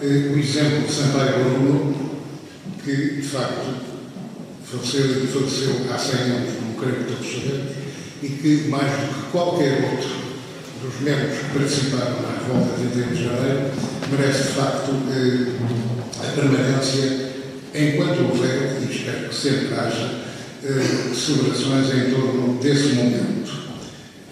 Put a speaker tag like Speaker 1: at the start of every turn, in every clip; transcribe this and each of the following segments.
Speaker 1: O exemplo de Sampaio Bruno, que de facto faleceu há 100 anos, como creio que todos sabemos, e que, mais do que qualquer outro dos membros que participaram na revolta de 31 de janeiro, merece de facto a permanência enquanto houver, e espero que sempre haja, celebrações em torno desse momento.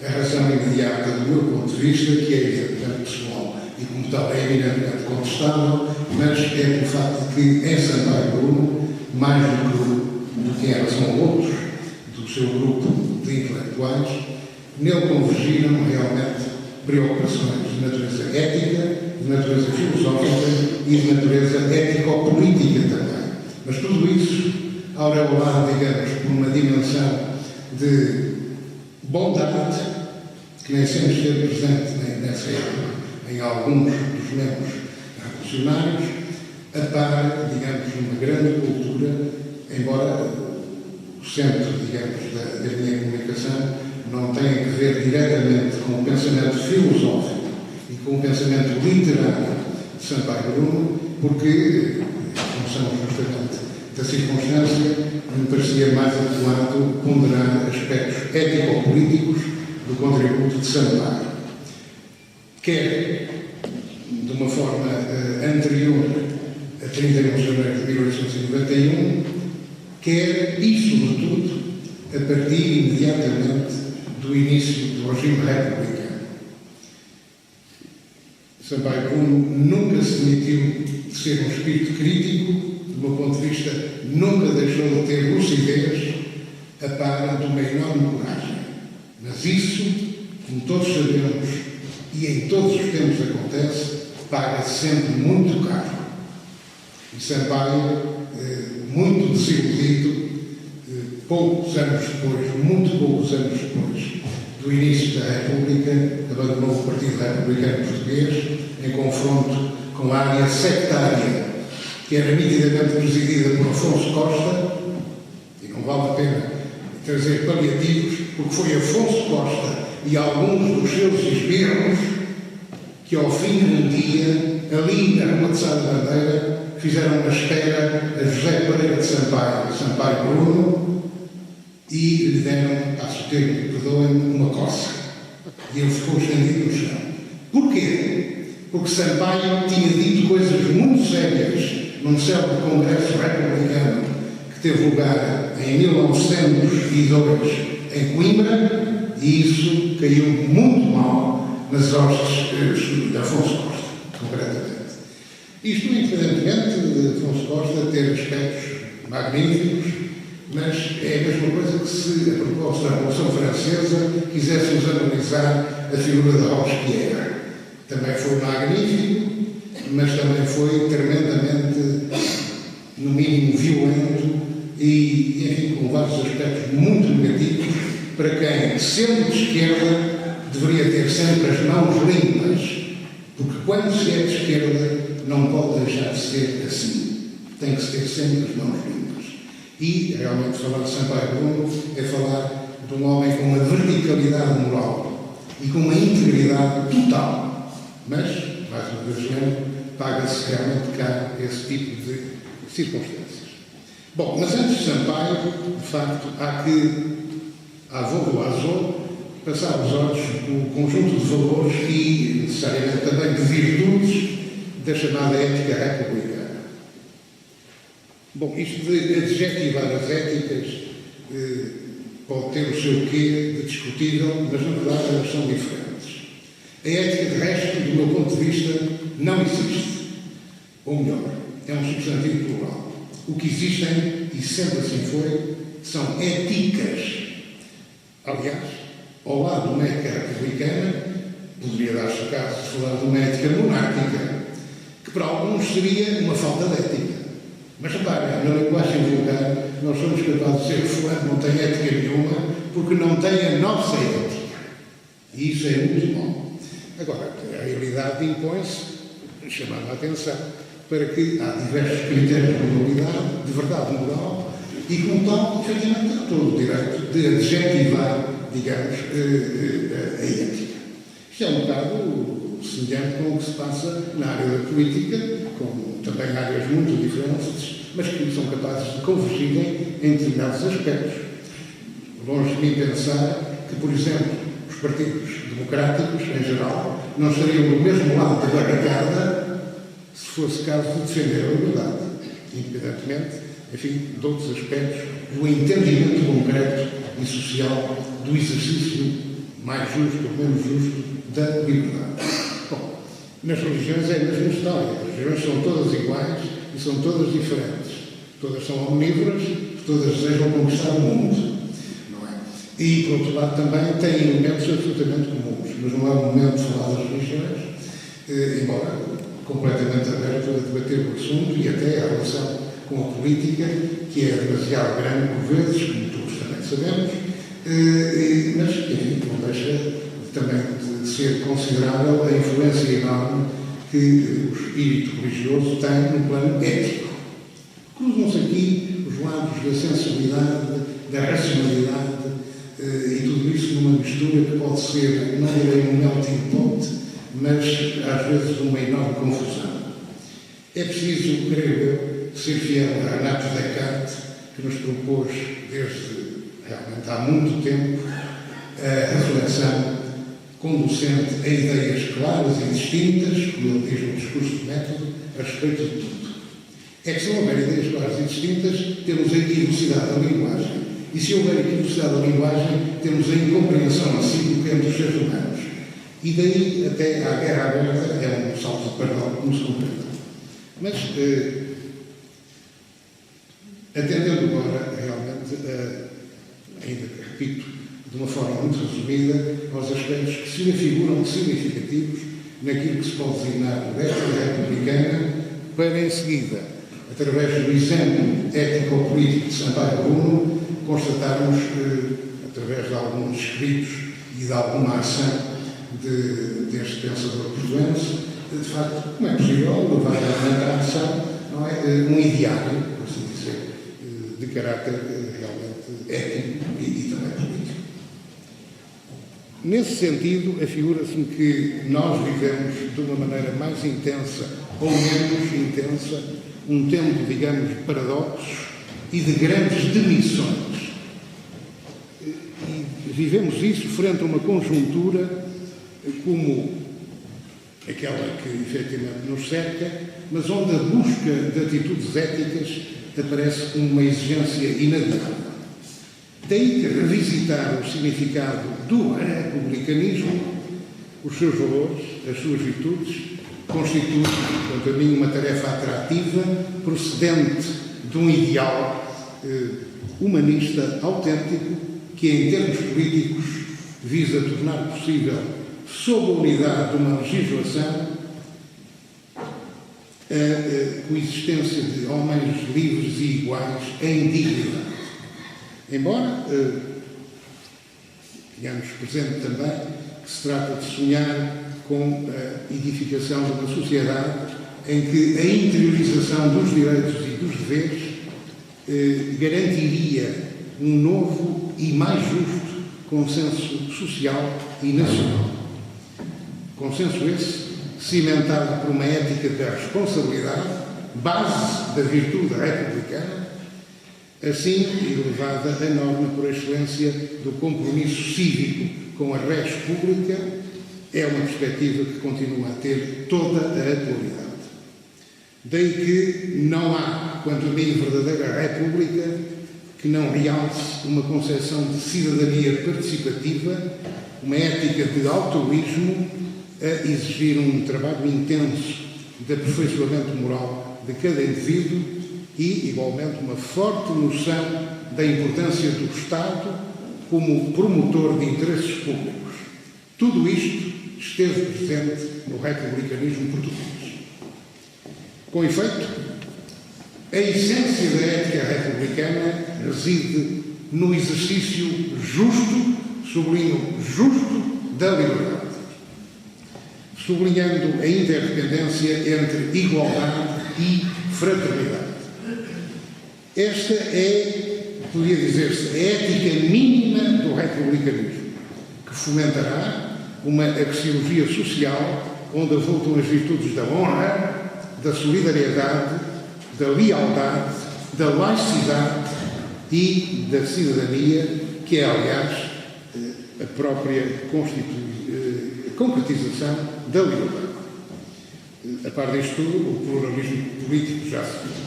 Speaker 1: A razão imediata do meu ponto de vista, que é evidentemente pessoal e como tal é eminentemente contestável, mas é o facto de que em Sampaio Bruno, mais do que em relação a outros do seu grupo de intelectuais, nele convergiram realmente preocupações de natureza ética, de natureza filosófica e de natureza ético-política também. Mas tudo isso aureolado, digamos, por uma dimensão de bondade que nem sempre esteve presente nessa época em alguns dos membros revolucionários, a par, digamos, de uma grande cultura, embora o centro, digamos, da minha comunicação não tenha que ver diretamente com o pensamento filosófico e com o pensamento literário de Sampaio Bruno, porque, como somos justamente da circunstância, me parecia mais adequado ponderar aspectos ético-políticos do contributo de Sampaio. Quer de uma forma anterior a 31 de janeiro de 1891, quer e, sobretudo, a partir imediatamente do início do regime republicano. Sampaio Bruno nunca se demitiu de ser um espírito crítico, do meu ponto de vista, nunca deixou de ter lucidez a par de uma enorme coragem. Mas isso, como todos sabemos, e em todos os tempos acontece, paga sempre muito caro. E Sampaio, muito desiludido, poucos anos depois, muito poucos anos depois do início da República, abandonou o Partido Republicano Português em confronto com a área sectária, que era nitidamente presidida por Afonso Costa, e não vale a pena trazer paliativos, porque foi Afonso Costa e alguns dos seus esbirros que, ao fim de um dia, ali na Rua de Sá da Bandeira, fizeram uma espera a José Pereira de Sampaio Bruno, e lhe deram, passo o termo, perdoem-me, uma coça. E ele ficou estendido no chão. Porquê? Porque Sampaio tinha dito coisas muito sérias num célebre Congresso Republicano que teve lugar em 1902 em Coimbra, e isso caiu muito mal nas hostes de Afonso Costa, concretamente. Isto, independentemente de Afonso Costa ter aspectos magníficos, mas é a mesma coisa que se, a propósito da Revolução Francesa, quiséssemos analisar a figura de Robespierre. Também foi magnífico, mas também foi tremendamente, no mínimo, violento e, enfim, com vários aspectos muito negativos para quem, sendo de esquerda, deveria ter sempre as mãos limpas, porque quando se é de esquerda não pode deixar de ser assim. Tem que se ter sempre as mãos limpas. E, realmente, falar de Sampaio Bruno é falar de um homem com uma verticalidade moral e com uma integridade total. Mas, mais uma vez, paga-se realmente caro esse tipo de circunstâncias. Bom, mas antes de Sampaio, de facto, há que, à voo azul, passar os olhos no conjunto de valores e, necessariamente, também de virtudes da chamada ética republicana. Bom, isto de adjetivar as éticas pode ter o seu quê de discutível, mas, na verdade, elas são diferentes. A ética, de resto, do meu ponto de vista, não existe. Ou melhor, é um substantivo plural. O que existem, e sempre assim foi, são éticas. Aliás, ao lado de uma ética republicana, poderia dar-se o caso de falar de uma ética monárquica, que para alguns seria uma falta de ética. Mas reparem, na linguagem vulgar, nós somos capazes de dizer que fulano não tem ética nenhuma porque não tem a nossa ética. E isso é muito bom. Agora, a realidade impõe-se, chamando a atenção, para que há diversos critérios de moralidade, de verdade moral, e como tal, efetivamente, há todo o direito de adjetivar, digamos, a ética. Isto é um bocado semelhante com o que se passa na área da política, com também áreas muito diferentes, mas que são capazes de convergirem em determinados aspectos. Longe de mim pensar que, por exemplo, os partidos democráticos, em geral, não estariam do mesmo lado da barricada se fosse caso de defender a liberdade, independentemente, enfim, de outros aspectos do entendimento concreto e social do exercício mais justo ou menos justo da liberdade. Bom, nas religiões é a mesma história. As religiões são todas iguais e são todas diferentes. Todas são omnívoras, todas desejam conquistar o mundo. E, por outro lado, também têm elementos absolutamente comuns, mas não é o momento de falar das religiões, embora completamente aberto a debater o assunto e até a relação com a política, que é demasiado grande por vezes, como todos também sabemos, mas, enfim, não deixa também de ser considerável a influência enorme que o espírito religioso tem no plano ético. Cruzam-se aqui os lados da sensibilidade, da racionalidade, e tudo isso numa mistura que pode ser, não direi um melting pot, mas às vezes uma enorme confusão. É preciso, creio eu, ser fiel a Renato Descartes, que nos propôs desde realmente há muito tempo a reflexão conducente a ideias claras e distintas, como ele diz no discurso de método, a respeito de tudo. É que se não houver ideias claras e distintas, temos a equivocidade da linguagem. E se houver equivocidade da linguagem, temos a incompreensão recíproca entre os seres humanos. E daí até à guerra aberta é um salto de pardal como se compreende. Mas, atendendo agora, realmente, ainda que repito, de uma forma muito resumida, aos aspectos que se afiguram significativos naquilo que se pode designar modéstia republicana, para em seguida, através do exemplo ético-político de Sampaio Bruno, constatarmos, através de alguns escritos e de alguma ação deste pensador portuense, de facto, como é possível levar à ação, não é, um ideário, por assim dizer, de caráter realmente ético e também político. Nesse sentido, afigura-se-me que nós vivemos de uma maneira mais intensa ou menos intensa um tempo, digamos, de paradoxos e de grandes demissões. E vivemos isso frente a uma conjuntura como aquela que efetivamente nos cerca, mas onde a busca de atitudes éticas aparece como uma exigência inadiável. Daí que revisitar o significado do republicanismo, os seus valores, as suas virtudes, constitui, quanto a mim, uma tarefa atrativa, procedente de um ideal humanista autêntico que, em termos políticos, visa tornar possível, sob a unidade de uma legislação, a coexistência de homens livres e iguais em dignidade. Embora tenhamos presente também que se trata de sonhar com a edificação de uma sociedade em que a interiorização dos direitos e dos deveres garantiria um novo e mais justo consenso social e nacional. Consenso esse cimentado por uma ética da responsabilidade, base da virtude republicana, assim elevada a norma por excelência do compromisso cívico com a res pública, é uma perspectiva que continua a ter toda a atualidade. Daí que não há, quanto a mim, verdadeira república que não realce uma concepção de cidadania participativa, uma ética de altruísmo, a exigir um trabalho intenso de aperfeiçoamento moral de cada indivíduo e, igualmente, uma forte noção da importância do Estado como promotor de interesses públicos. Tudo isto esteve presente no republicanismo português. Com efeito, a essência da ética republicana reside no exercício justo, sublinho justo, da liberdade, sublinhando a interdependência entre igualdade e fraternidade. Esta é, poderia dizer-se, a ética mínima do republicanismo, que fomentará uma axiologia social onde avultam as virtudes da honra, da solidariedade, da lealdade, da laicidade e da cidadania, que é, aliás, a própria concretização da liberdade. A par disto tudo, o pluralismo político já se viu.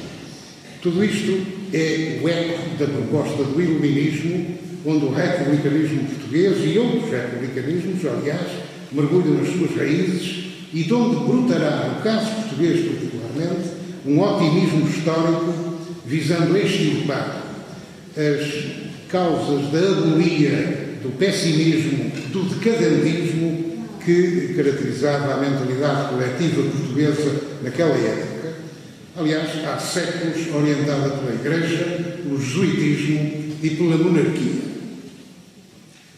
Speaker 1: Tudo isto é o eco da proposta do iluminismo, onde o republicanismo português e outros republicanismos, aliás, mergulham nas suas raízes e de onde brotará, no caso português particularmente, um otimismo histórico visando extirpar as causas da agonia, do pessimismo, do decadentismo que caracterizava a mentalidade coletiva portuguesa naquela época, aliás, há séculos orientada pela Igreja, pelo jesuitismo e pela monarquia.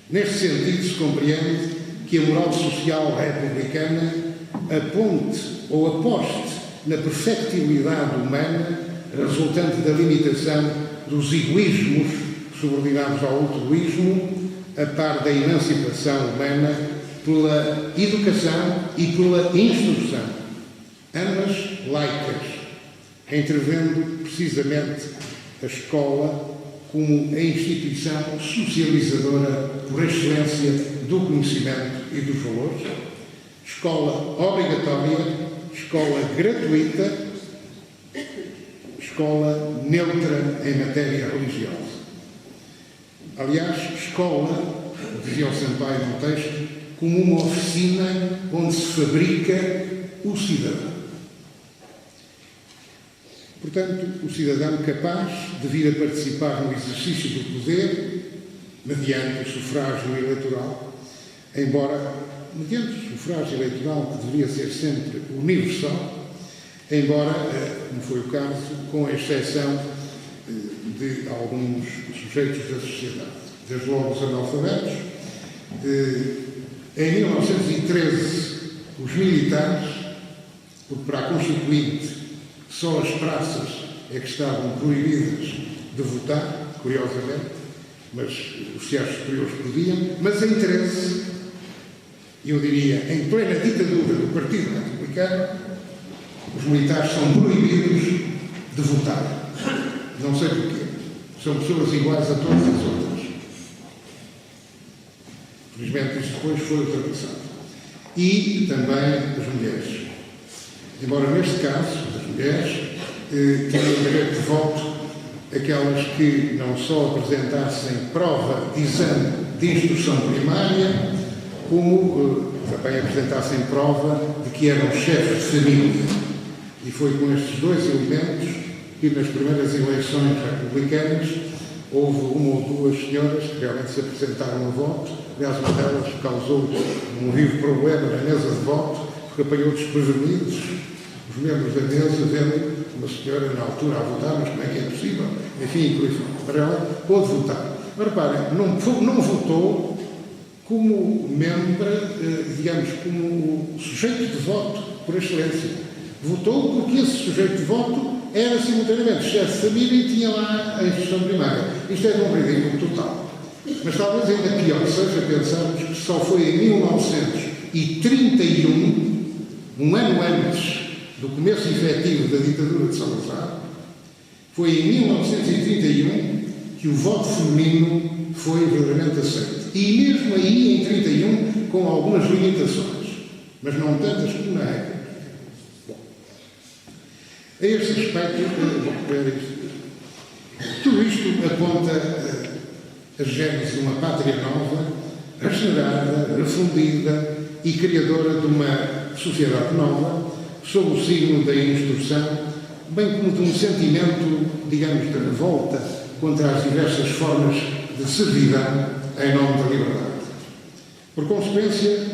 Speaker 1: Neste sentido, se compreende que a moral social republicana aponte ou aposte na perfectibilidade humana resultante da limitação dos egoísmos subordinados ao altruísmo, a par da emancipação humana pela educação e pela instrução, ambas laicas, intervendo precisamente a escola como a instituição socializadora por excelência do conhecimento e dos valores, escola obrigatória, escola gratuita, escola neutra em matéria religiosa. Aliás, escola, dizia o Sampaio no texto, como uma oficina onde se fabrica o cidadão. Portanto, o cidadão capaz de vir a participar no exercício do poder, mediante o sufrágio eleitoral, embora, mediante o sufrágio eleitoral que deveria ser sempre universal, embora, como foi o caso, com a exceção de alguns sujeitos da sociedade, desde logo os analfabetos. Em 1913, os militares, porque para a Constituinte só as praças é que estavam proibidas de votar, curiosamente, mas os teatros superiores podiam, mas em 13, eu diria, em plena ditadura do Partido Republicano, os militares são proibidos de votar. Não sei porquê. São pessoas iguais a todas as outras. Felizmente, isso depois foi ultrapassado. E também as mulheres. Embora, neste caso, as mulheres tinham direito de voto aquelas que não só apresentassem prova de exame de instrução primária, como também apresentassem prova de que eram chefes de família. E foi com estes dois elementos que nas primeiras eleições republicanas houve uma ou duas senhoras que realmente se apresentaram a voto. Aliás, uma delas causou um vivo problema na mesa de voto, porque apanhou desprevenidos os membros da mesa, vendo uma senhora na altura a votar, mas como é que é possível? Enfim, por isso, para ela pôde votar. Mas reparem, não votou como membro, digamos, como sujeito de voto, por excelência. Votou porque esse sujeito de voto era simultaneamente chefe de família e tinha lá a instrução primária. Isto é de um ridículo total. Mas talvez ainda pior seja pensarmos que só foi em 1931, um ano antes do começo efetivo da ditadura de Salazar, foi em 1931 que o voto feminino foi verdadeiramente aceito. E mesmo aí, em 31, com algumas limitações, mas não tantas como na época. A este respeito, tudo isto aponta a gênese de uma pátria nova, regenerada, refundida e criadora de uma sociedade nova, sob o signo da instrução, bem como de um sentimento, digamos, de revolta contra as diversas formas de servidão em nome da liberdade. Por consequência,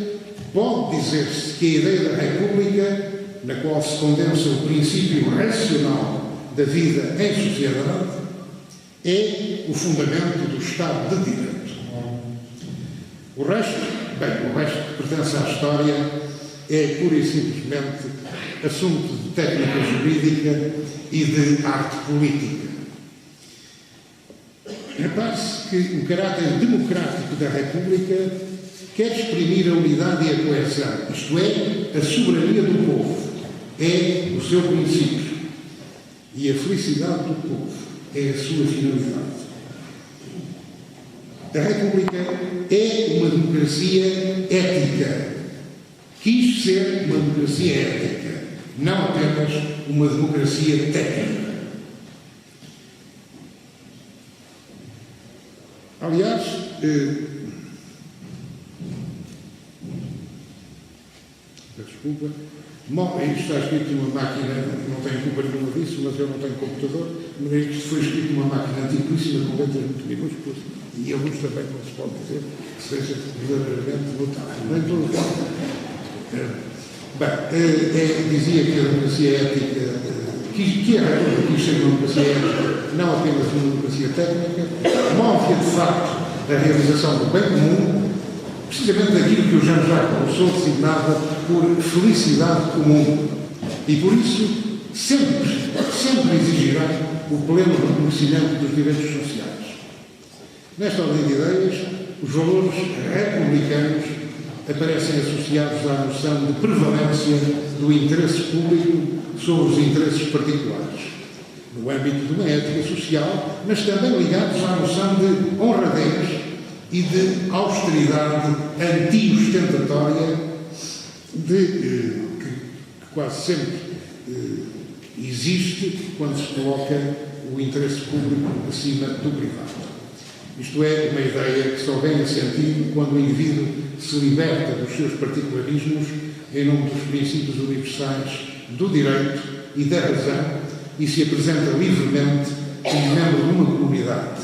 Speaker 1: pode dizer-se que a ideia da República, na qual se condensa o princípio racional da vida em sociedade, é o fundamento do Estado de Direito. O resto que pertence à história é pura e simplesmente assunto de técnica jurídica e de arte política. Repare-se que o caráter democrático da República quer exprimir a unidade e a coesão, isto é, a soberania do povo, é o seu princípio e a felicidade do povo é a sua finalidade. A República é uma democracia ética. Quis ser uma democracia ética, não apenas uma democracia técnica. Aliás, desculpa, isto está escrito numa máquina, não tenho culpa nenhuma disso, mas eu não tenho computador, mas isto foi escrito numa máquina antiquíssima com letras muito minúsculas e a luz também, como se pode dizer, que seja verdadeiramente notável. Nem todo dizia que a democracia ética, que a República quis ser uma democracia ética, não apenas uma democracia técnica, move de facto a realização do bem comum, precisamente daquilo que o Jean-Jacques Rousseau designava por felicidade comum. E por isso sempre exigirá o pleno reconhecimento dos direitos sociais. Nesta ordem de ideias, os valores republicanos aparecem associados à noção de prevalência do interesse público sobre os interesses particulares, no âmbito de uma ética social, mas também ligados à noção de honradez e de austeridade anti-ostentatória que quase sempre existe quando se coloca o interesse público acima do privado. Isto é uma ideia que só ganha sentido quando o indivíduo se liberta dos seus particularismos em nome dos princípios universais do direito e da razão e se apresenta livremente como membro de uma comunidade,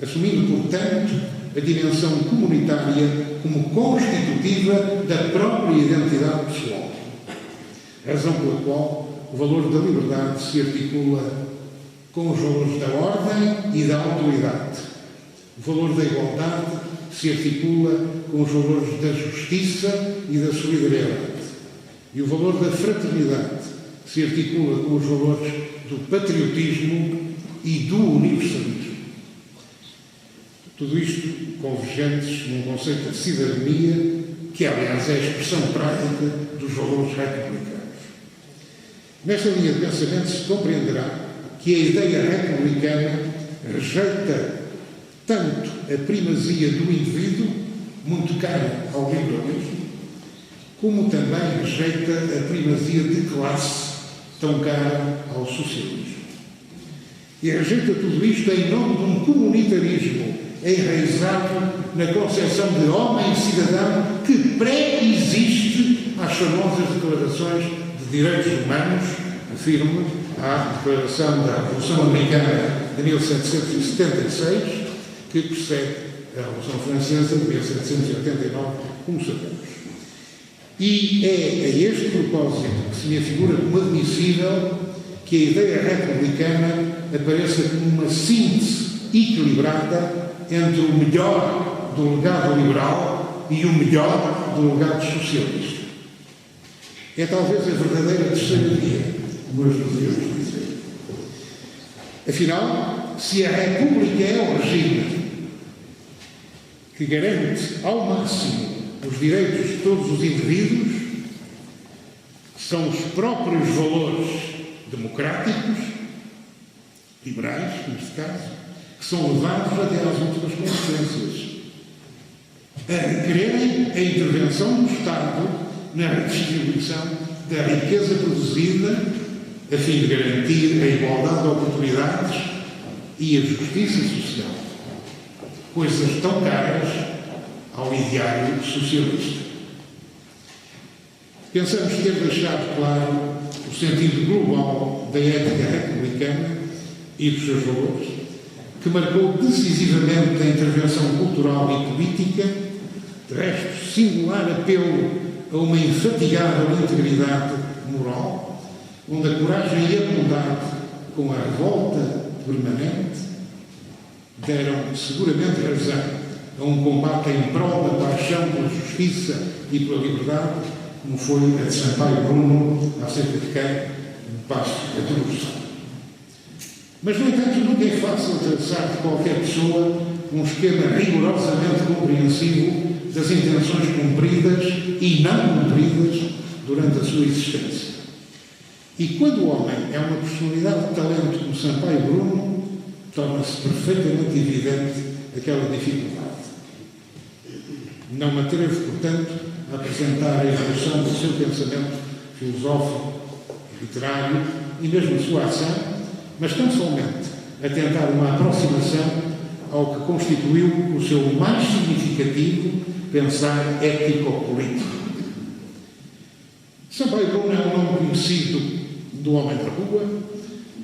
Speaker 1: assumindo, portanto, a dimensão comunitária como constitutiva da própria identidade pessoal. Razão pela qual o valor da liberdade se articula com os valores da ordem e da autoridade. O valor da igualdade se articula com os valores da justiça e da solidariedade. E o valor da fraternidade se articula com os valores do patriotismo e do universalismo. Tudo isto convergentes num conceito de cidadania, que, aliás, é a expressão prática dos valores republicanos. Nesta linha de pensamento se compreenderá que a ideia republicana rejeita tanto a primazia do indivíduo, muito cara ao liberalismo, como também rejeita a primazia de classe, tão cara ao socialismo. E rejeita tudo isto em nome de um comunitarismo enraizado na concepção de homem e cidadão que pré-existe às famosas declarações de direitos humanos, afirma a declaração da Revolução Americana de 1776, que precede a Revolução Francesa de 1789, como sabemos. E é a este propósito que se me afigura como admissível que a ideia republicana apareça como uma síntese equilibrada entre o melhor do legado liberal e o melhor do legado socialista. É talvez a verdadeira terceira via, como nós devemos dizer. Afinal, se a República é o regime que garante ao máximo os direitos de todos os indivíduos, são os próprios valores democráticos, liberais, neste caso, que são levados até às últimas consequências, a requererem a intervenção do Estado na redistribuição da riqueza produzida, a fim de garantir a igualdade de oportunidades e a justiça social, coisas tão caras ao ideário socialista. Pensamos ter deixado claro o sentido global da ética republicana e dos seus valores, que marcou decisivamente a intervenção cultural e política, de resto, singular apelo a uma infatigável integridade moral, onde a coragem e a bondade, com a revolta permanente, deram seguramente razão a um combate em prol da paixão pela justiça e pela liberdade, como foi a de Sampaio Bruno, acerca de quem me passo a tradução. Mas, no entanto, nunca é fácil traçar de qualquer pessoa um esquema rigorosamente compreensivo das intenções cumpridas e não cumpridas durante a sua existência. E quando o homem é uma personalidade de talento como Sampaio Bruno, torna-se perfeitamente evidente aquela dificuldade. Não me atrevo, portanto, a apresentar a evolução do seu pensamento filosófico, literário e mesmo a sua ação, mas tão somente a tentar uma aproximação ao que constituiu o seu mais significativo pensar ético-político. Sampaio Bruno é um nome conhecido do homem da rua.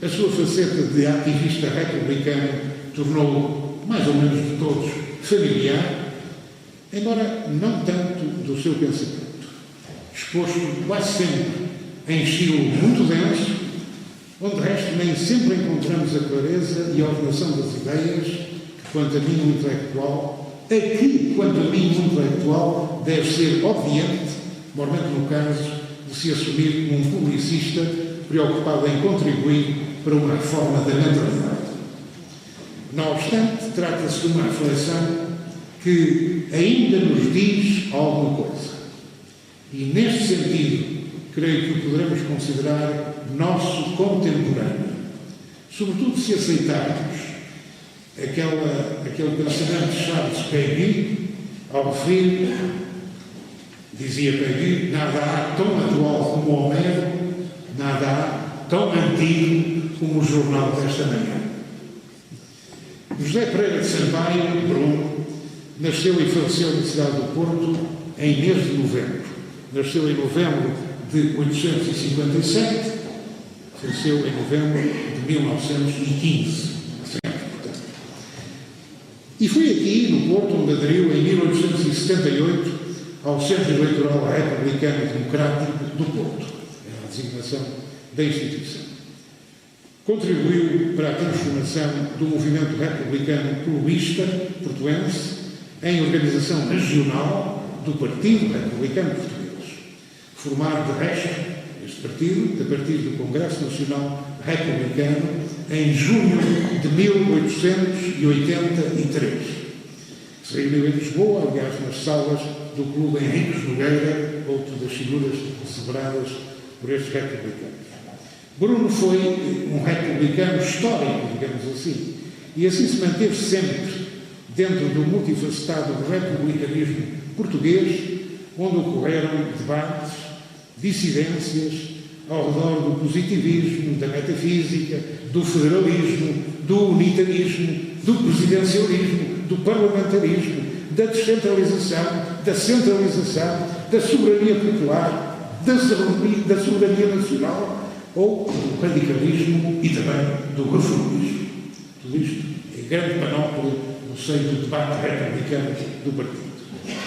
Speaker 1: A sua faceta de ativista republicano tornou-o, mais ou menos de todos, familiar, embora não tanto do seu pensamento, exposto quase sempre em estilo muito denso, onde de resto nem sempre encontramos a clareza e a ordenação das ideias que, quanto a mim, o intelectual, deve ser obediente, mormente no caso de se assumir como um publicista preocupado em contribuir para uma reforma da mentalidade. Não obstante, trata-se de uma reflexão que ainda nos diz alguma coisa. E, neste sentido, creio que o poderemos considerar nosso contemporâneo, sobretudo se aceitarmos aquele pensamento de Charles Péguy, ao referir, dizia Péguy, nada há tão atual como Homero, nada há tão antigo como o jornal desta manhã. José Pereira de Sampaio Bruno nasceu e faleceu na cidade do Porto em mês de novembro. Nasceu em novembro de 1857, faleceu em novembro de 1915. E foi aqui, no Porto, onde aderiu em 1878 ao Centro Eleitoral Republicano Democrático do Porto. Era a designação da instituição. Contribuiu para a transformação do movimento republicano clubista portuense em organização regional do Partido Republicano Português. Formado, de resto, este partido, a partir do Congresso Nacional Republicano, em junho de 1883. Se reuniu em Lisboa, aliás, nas salas do Clube Henriques Nogueira, outro das figuras celebradas por estes republicanos. Bruno foi um republicano histórico, digamos assim, e assim se manteve sempre dentro do multifacetado republicanismo português, onde ocorreram debates, dissidências ao redor do positivismo, da metafísica, do federalismo, do unitarismo, do presidencialismo, do parlamentarismo, da descentralização, da centralização, da soberania popular, da soberania nacional ou do radicalismo e também do reformismo. Tudo isto é grande panóplia no seio do debate republicano do partido.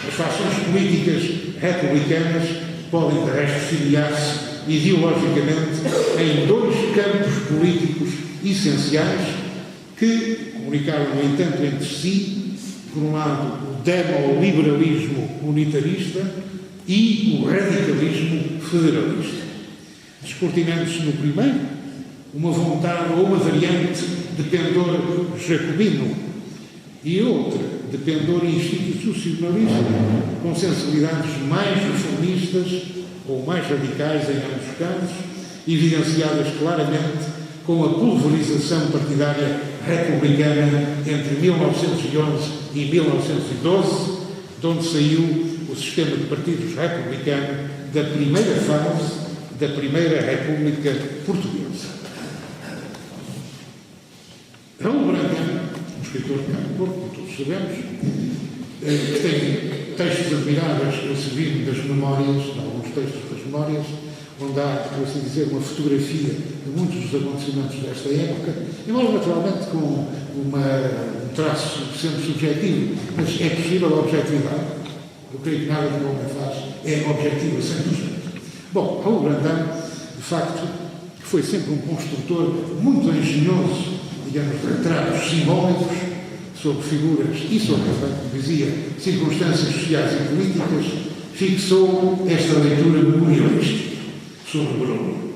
Speaker 1: As fações políticas republicanas podem, de resto, filiar-se ideologicamente em dois campos políticos essenciais que comunicaram, no entanto, entre si, por um lado, o demoliberalismo unitarista e o radicalismo federalista. Descortinando-se no primeiro, uma vontade ou uma variante de pendor jacobino e outra de pendor institucionalista, com sensibilidades mais reformistas ou mais radicais em ambos os casos, evidenciadas claramente com a pulverização partidária republicana entre 1911 e 1912, de onde saiu o sistema de partidos republicano da primeira fase da Primeira República Portuguesa. Raul Brandão, um escritor de cá do Porto, como todos sabemos, que tem textos admiráveis a servir das memórias, alguns textos das memórias, onde há, por assim dizer, uma fotografia de muitos dos acontecimentos desta época, embora naturalmente com um traço sempre subjetivo, mas é possível a objetividade. Eu creio que nada que o homem faz é objetivo a 100%. Bom, Raul Brandão, de facto, foi sempre um construtor muito engenhoso, digamos, de retratos simbólicos sobre figuras e sobre, como dizia, circunstâncias sociais e políticas, fixou esta leitura memorialística sobre Bruno.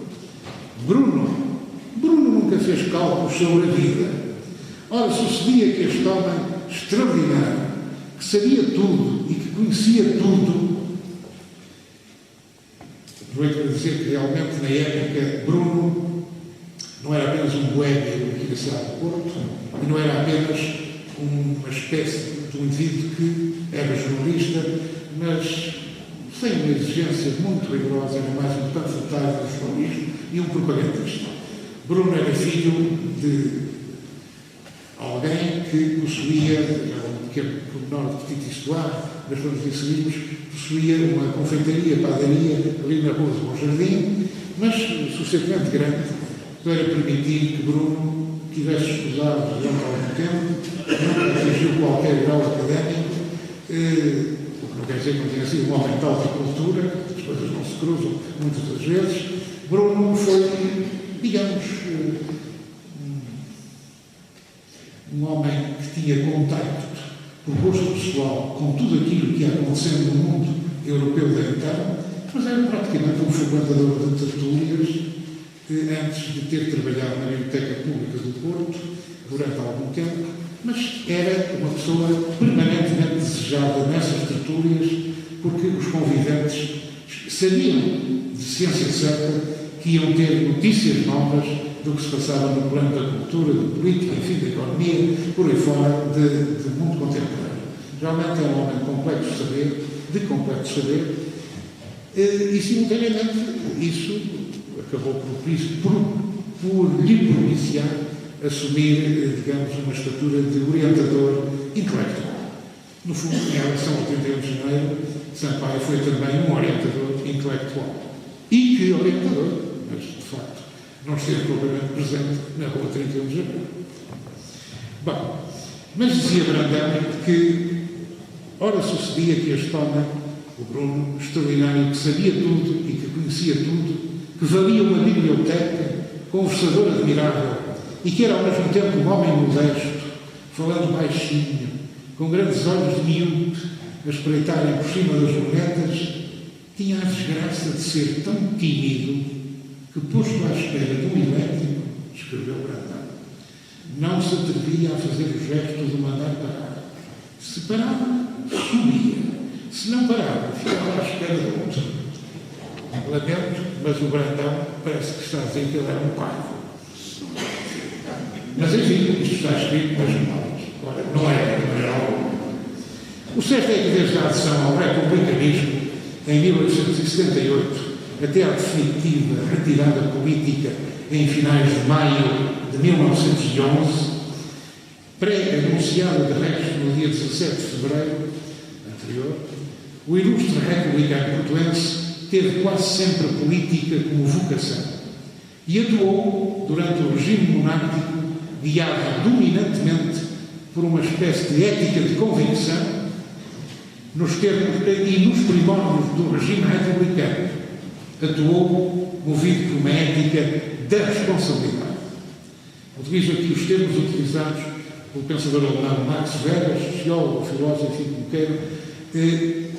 Speaker 1: Bruno nunca fez cálculos sobre a vida. Ora, sucedia que este homem extraordinário, que sabia tudo e que conhecia tudo, aproveito para dizer que realmente, na época, Bruno não era apenas um boêmio aqui da cidade do Porto, e não era apenas uma espécie de um indivíduo que era jornalista, mas sem uma exigência muito rigorosa, era mais um panfletário do jornalismo e um propagandista. Bruno era filho de alguém que possuía, um pequeno pormenor de Petit Histoire, mas quando disse possuía uma confeitaria, padaria, ali na rua do Bom Jardim, mas suficientemente grande para permitir que Bruno tivesse estudado durante algum tempo, não atingiu qualquer grau académico, o que não quer dizer que não tenha sido um homem de alta cultura, as coisas não se cruzam muitas das vezes. Bruno foi, digamos, um homem que tinha contacto por gosto pessoal com tudo aquilo que ia acontecendo no mundo europeu da então, mas era praticamente um frequentador de tertúlias, antes de ter trabalhado na Biblioteca Pública do Porto durante algum tempo, mas era uma pessoa permanentemente desejada nessas tertúlias, porque os convidantes sabiam de ciência certa que iam ter notícias novas do que se passava no plano da cultura, da política, enfim, da economia, por aí fora, do mundo contemporâneo. Realmente é um homem de complexo saber, e simultaneamente isso acabou por lhe propiciar assumir, digamos, uma estatura de orientador intelectual. No fundo, em relação ao 31 de janeiro, Sampaio foi também um orientador intelectual. E que orientador, mas de facto não esteve propriamente presente na rua 31 de janeiro. Bom, mas dizia Brandão que, ora sucedia que este homem, o Bruno, extraordinário, que sabia tudo e que conhecia tudo, que valia uma biblioteca, conversador admirável, e que era ao mesmo tempo um homem modesto, falando baixinho, com grandes olhos de miúdo, a espreitarem por cima das lunetas, tinha a desgraça de ser tão tímido que, posto à espera de um elétrico, escreveu Brandão, não se atrevia a fazer o gesto de mandar parar. Se parava, subia. Se não parava, ficava à espera de outro. Lamento, mas o Brandão parece que está a dizer que ele era um parvo. Mas enfim, isto está escrito nas memórias. Ora, não era algo. O certo é que desde a adesão ao republicanismo, em 1878, até à definitiva retirada política em finais de maio de 1911, pré-anunciado de resto no dia 17 de fevereiro anterior, o ilustre republicano portuense teve quase sempre a política como vocação e atuou durante o regime monárquico guiado dominantemente por uma espécie de ética de convicção nos termos e nos primórdios do regime republicano. Atuou movido por uma ética da responsabilidade. Utilizo aqui os termos utilizados pelo pensador alemão Max Weber, sociólogo, filósofo, enfim, como queiram,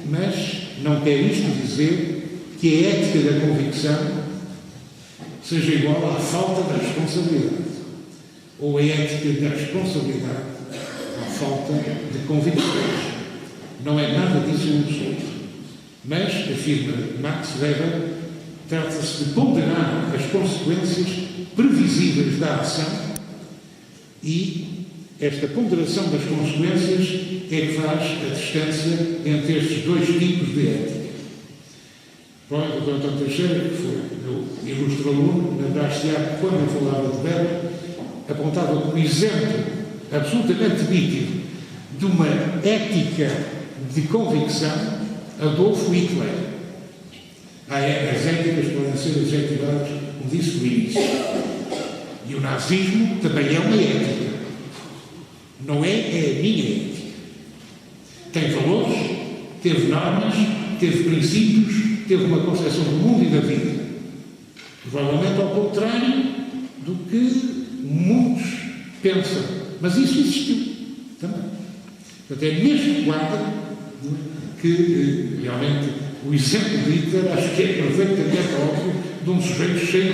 Speaker 1: mas não quer isto dizer que a ética da convicção seja igual à falta da responsabilidade, ou a ética da responsabilidade à falta de convicções. Não é nada disso um dos outros. Mas, afirma Max Weber, trata-se de ponderar as consequências previsíveis da ação e esta ponderação das consequências é que faz a distância entre estes dois tipos de ética. O Dr. António Teixeira, que foi meu ilustre aluno, lembrar-se-á que quando eu falava de Weber, apontava como exemplo absolutamente nítido de uma ética de convicção Adolfo Hitler. As éticas podem ser adjetivadas, como disse o início. E o nazismo também é uma ética. Não é a minha ética. Tem valores, teve normas, teve princípios, teve uma concepção do mundo e da vida. Provavelmente ao contrário do que muitos pensam. Mas isso existiu também. Portanto, é neste quadro que, realmente, o exemplo de Hitler acho que é perfeitamente óbvio de um sujeito cheio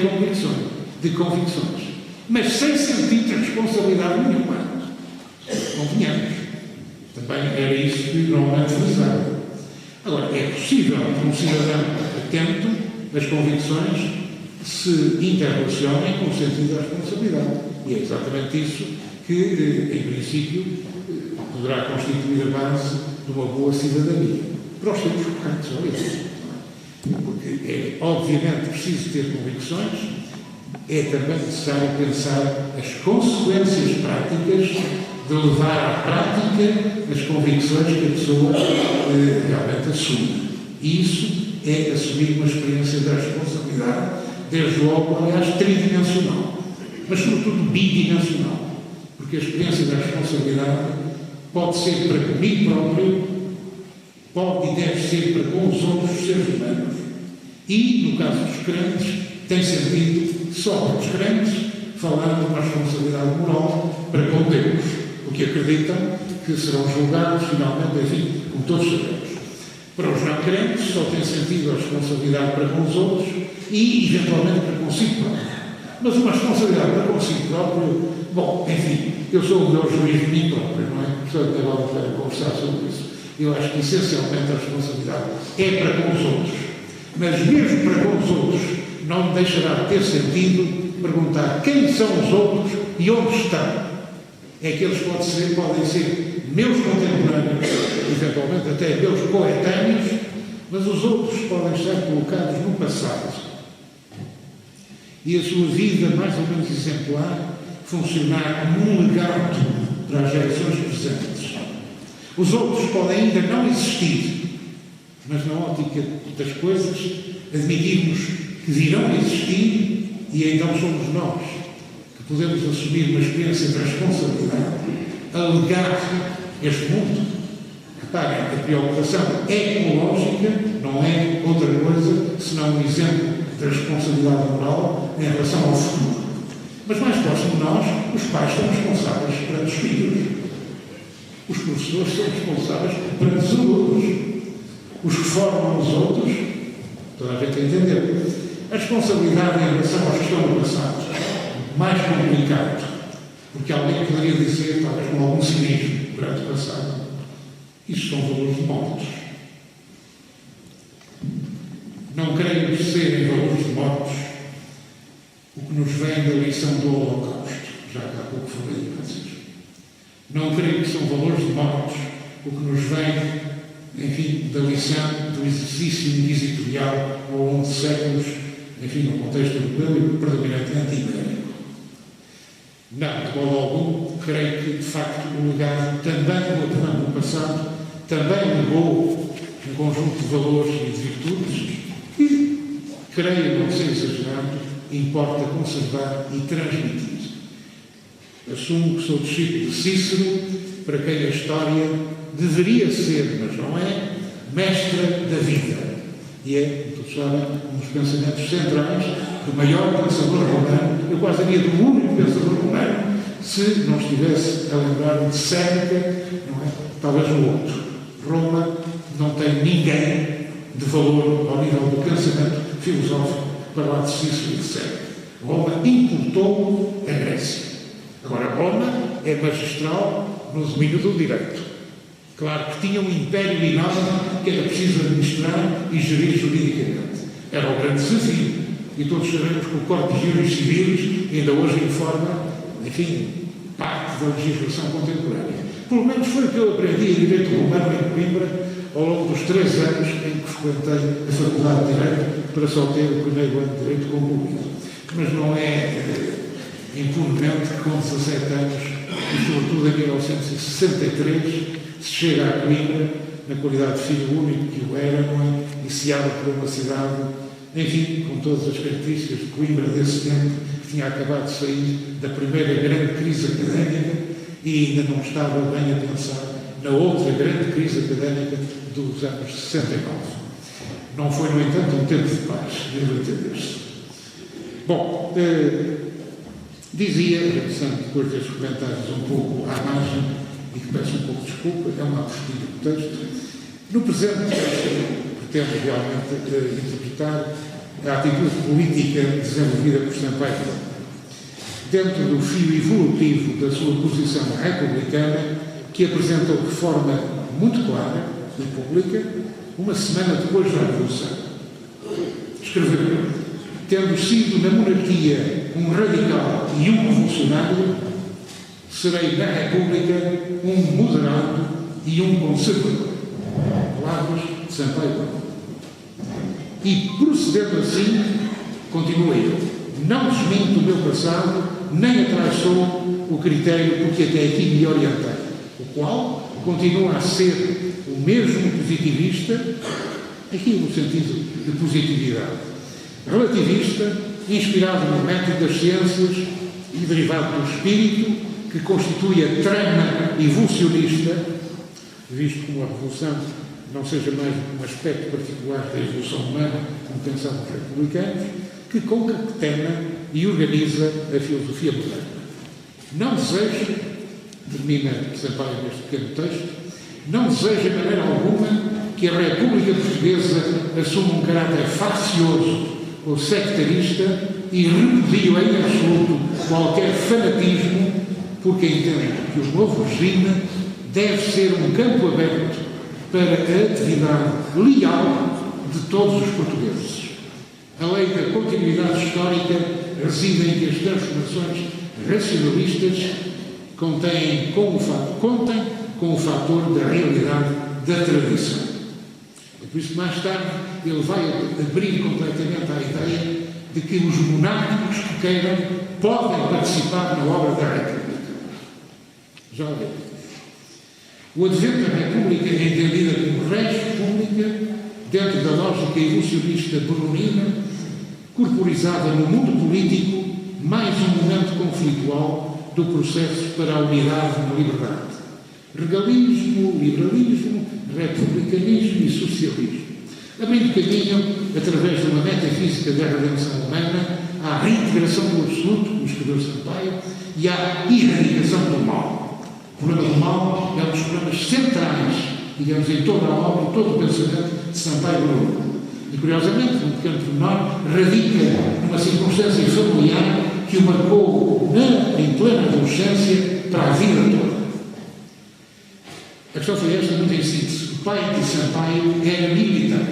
Speaker 1: de convicções. Mas sem sentir responsabilidade nenhuma. Convenhamos. Também era isso que normalmente utilizava. Agora, é possível que um cidadão atento
Speaker 2: as convicções se interrelacionem com o sentido da responsabilidade. E é exatamente isso que, em princípio, poderá constituir a base de uma boa cidadania. Para os tempos corretos, aliás. Porque é, obviamente, preciso ter convicções, é também necessário pensar as consequências práticas de levar à prática as convicções que a pessoa realmente assume. E isso é assumir uma experiência da responsabilidade, desde logo, aliás, tridimensional, mas sobretudo bidimensional, porque a experiência da responsabilidade pode ser para comigo próprio, pode e deve ser para com os outros seres humanos. E, no caso dos crentes, tem sentido só para os crentes falar de uma responsabilidade moral para com Deus, porque acreditam que serão julgados finalmente, enfim, como todos sabemos. Para os não crentes só tem sentido a responsabilidade para com os outros e, eventualmente, para consigo próprio. Mas uma responsabilidade para consigo próprio, bom, enfim, eu sou o melhor juiz de mim próprio, não é? Portanto, agora para conversar sobre isso. Eu acho que, essencialmente, a responsabilidade é para com os outros. Mas, mesmo para com os outros, não me deixará de ter sentido perguntar quem são os outros e onde estão. É que eles podem ser meus contemporâneos, eventualmente até meus coetâneos, mas os outros podem estar colocados no passado. E a sua vida, mais ou menos exemplar, funcionar como um legado para as gerações presentes. Os outros podem ainda não existir, mas na ótica das coisas, admitirmos que virão a existir e então somos nós que podemos assumir uma experiência de responsabilidade, alegar este mundo. Reparem, a preocupação ecológica não é outra coisa senão um exemplo de responsabilidade moral em relação ao futuro. Mas mais próximo de nós, os pais são responsáveis perante os filhos. Os professores são responsáveis perante os alunos. Os que formam os outros, toda a gente entendeu. A responsabilidade em relação aos que estão no passado, mais complicado, porque alguém poderia dizer, talvez com algum cinismo, perante o passado, isso são valores de mortos. Não creio serem valores de mortos o que nos vem da lição do Holocausto, já que há pouco falei antes. Não creio que são valores de mortos o que nos vem, enfim, da lição do exercício inquisitorial ao longo de séculos, enfim, no contexto europeu e predominantemente ibérico. Não, de modo algum, creio que, de facto, o legado também, no passado, também legou um conjunto de valores e de virtudes que, creio, não ser exagerado, importa conservar e transmitir. Assumo que sou discípulo de Cícero, para quem a história deveria ser, mas não é, mestra da vida. E é, todos sabem, um dos pensamentos centrais do maior pensador romano, eu quase diria do único pensador romano, se não estivesse a lembrar de Séneca, não é? Talvez um outro. Roma não tem ninguém de valor ao nível do pensamento filosófico para lá de Cícero e de Séneca. Roma importou a Grécia. Agora, Roma é magistral no domínio do direito. Claro que tinha um império enorme que era preciso administrar e gerir juridicamente. Era o grande desafio. E todos sabemos que o Código de Juris Civis ainda hoje informa, enfim, parte da legislação contemporânea. Pelo menos foi o que eu aprendi em Direito Romano em Coimbra ao longo dos 3 anos em que frequentei a Faculdade de Direito para só ter o primeiro ano de Direito concluído. Mas não é impunemente que com 17 anos, e sobretudo em 1963, se chega a Coimbra, na qualidade de filho único que o era, não é? E se abre por uma cidade, enfim, com todas as características de Coimbra desse tempo, que tinha acabado de sair da primeira grande crise académica e ainda não estava bem a pensar na outra grande crise académica dos anos 69. Não foi, no entanto, um tempo de paz, devo entender-se. Bom, dizia, interessante, depois destes comentários um pouco à margem, e que peço um pouco de desculpa, é uma apostila do texto. No presente texto, pretendo realmente interpretar a atitude política desenvolvida por Sampaio, dentro do fio evolutivo da sua posição republicana, que apresentou de forma muito clara e pública uma semana depois da Revolução. escreveu: tendo sido na monarquia um radical e um revolucionário, serei na República um moderado e um conservador. Palavras de Sampaio. E procedendo assim, continua ele: não desminto o meu passado, nem atraiçou o critério porque até aqui me orientei, o qual continua a ser o mesmo positivista, aqui no sentido de positividade, relativista, inspirado no método das ciências e derivado do espírito, que constitui a trama evolucionista, visto como a revolução não seja mais um aspecto particular da evolução humana, como pensavam os republicanos, que concatena e organiza a filosofia moderna. Não desejo, termina Sampaio neste pequeno texto, não desejo de maneira alguma que a República Portuguesa assuma um caráter faccioso ou sectarista e repudio em absoluto qualquer fanatismo, porque entendo que o novo regime deve ser um campo aberto para a atividade leal de todos os portugueses. A lei da continuidade histórica reside em que as transformações racionalistas contem com o fator da realidade da tradição. É por isso que mais tarde ele vai abrir completamente a ideia de que os monárquicos que queiram podem participar na obra da República. Já vê. O advento da República é entendida como República dentro da lógica evolucionista brunina, corporizada no mundo político, mais um momento conflitual do processo para a unidade na liberdade. Regalismo, liberalismo, republicanismo e socialismo. Abrindo caminho, através de uma metafísica da redenção humana, à reintegração do absoluto, como escreveu Sampaio, e à erradicação do mal. O problema do mal é um dos problemas centrais, digamos, em toda a obra, em todo o pensamento de Sampaio Bruno. E, curiosamente, um pequeno pormenor radica numa circunstância familiar que o marcou em plena adolescência para a vida toda. A questão foi esta, muito em síntese. O pai de Sampaio era militar.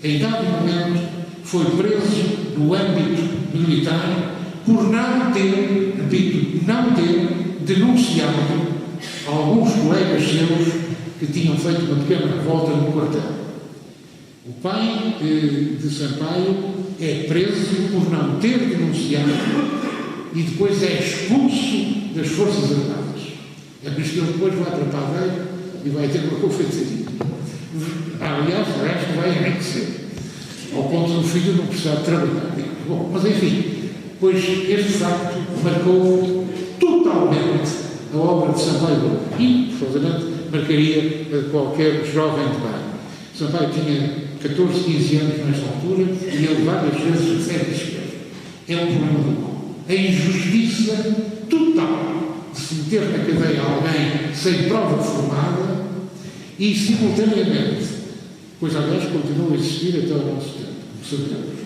Speaker 2: Em dado momento, foi preso no âmbito militar por não ter, repito, não ter denunciado alguns colegas seus que tinham feito uma pequena revolta no quartel. O pai de Sampaio é preso por não ter denunciado e depois é expulso das Forças Armadas. É por isso que ele depois vai para Padeiro e vai ter uma confeitaria. Aliás, o resto vai enriquecer, ao ponto do filho não precisar de trabalhar. Bom, mas enfim, pois este facto marcou totalmente a obra de Sampaio e, forçosamente, marcaria qualquer jovem de bem. Sampaio tinha 14, 15 anos nesta altura e ele várias vezes refere isto. É um problema do mal. A injustiça total de se meter na cadeia alguém sem prova formada e, simultaneamente, pois aliás continua a existir até ao nosso tempo, como sabemos.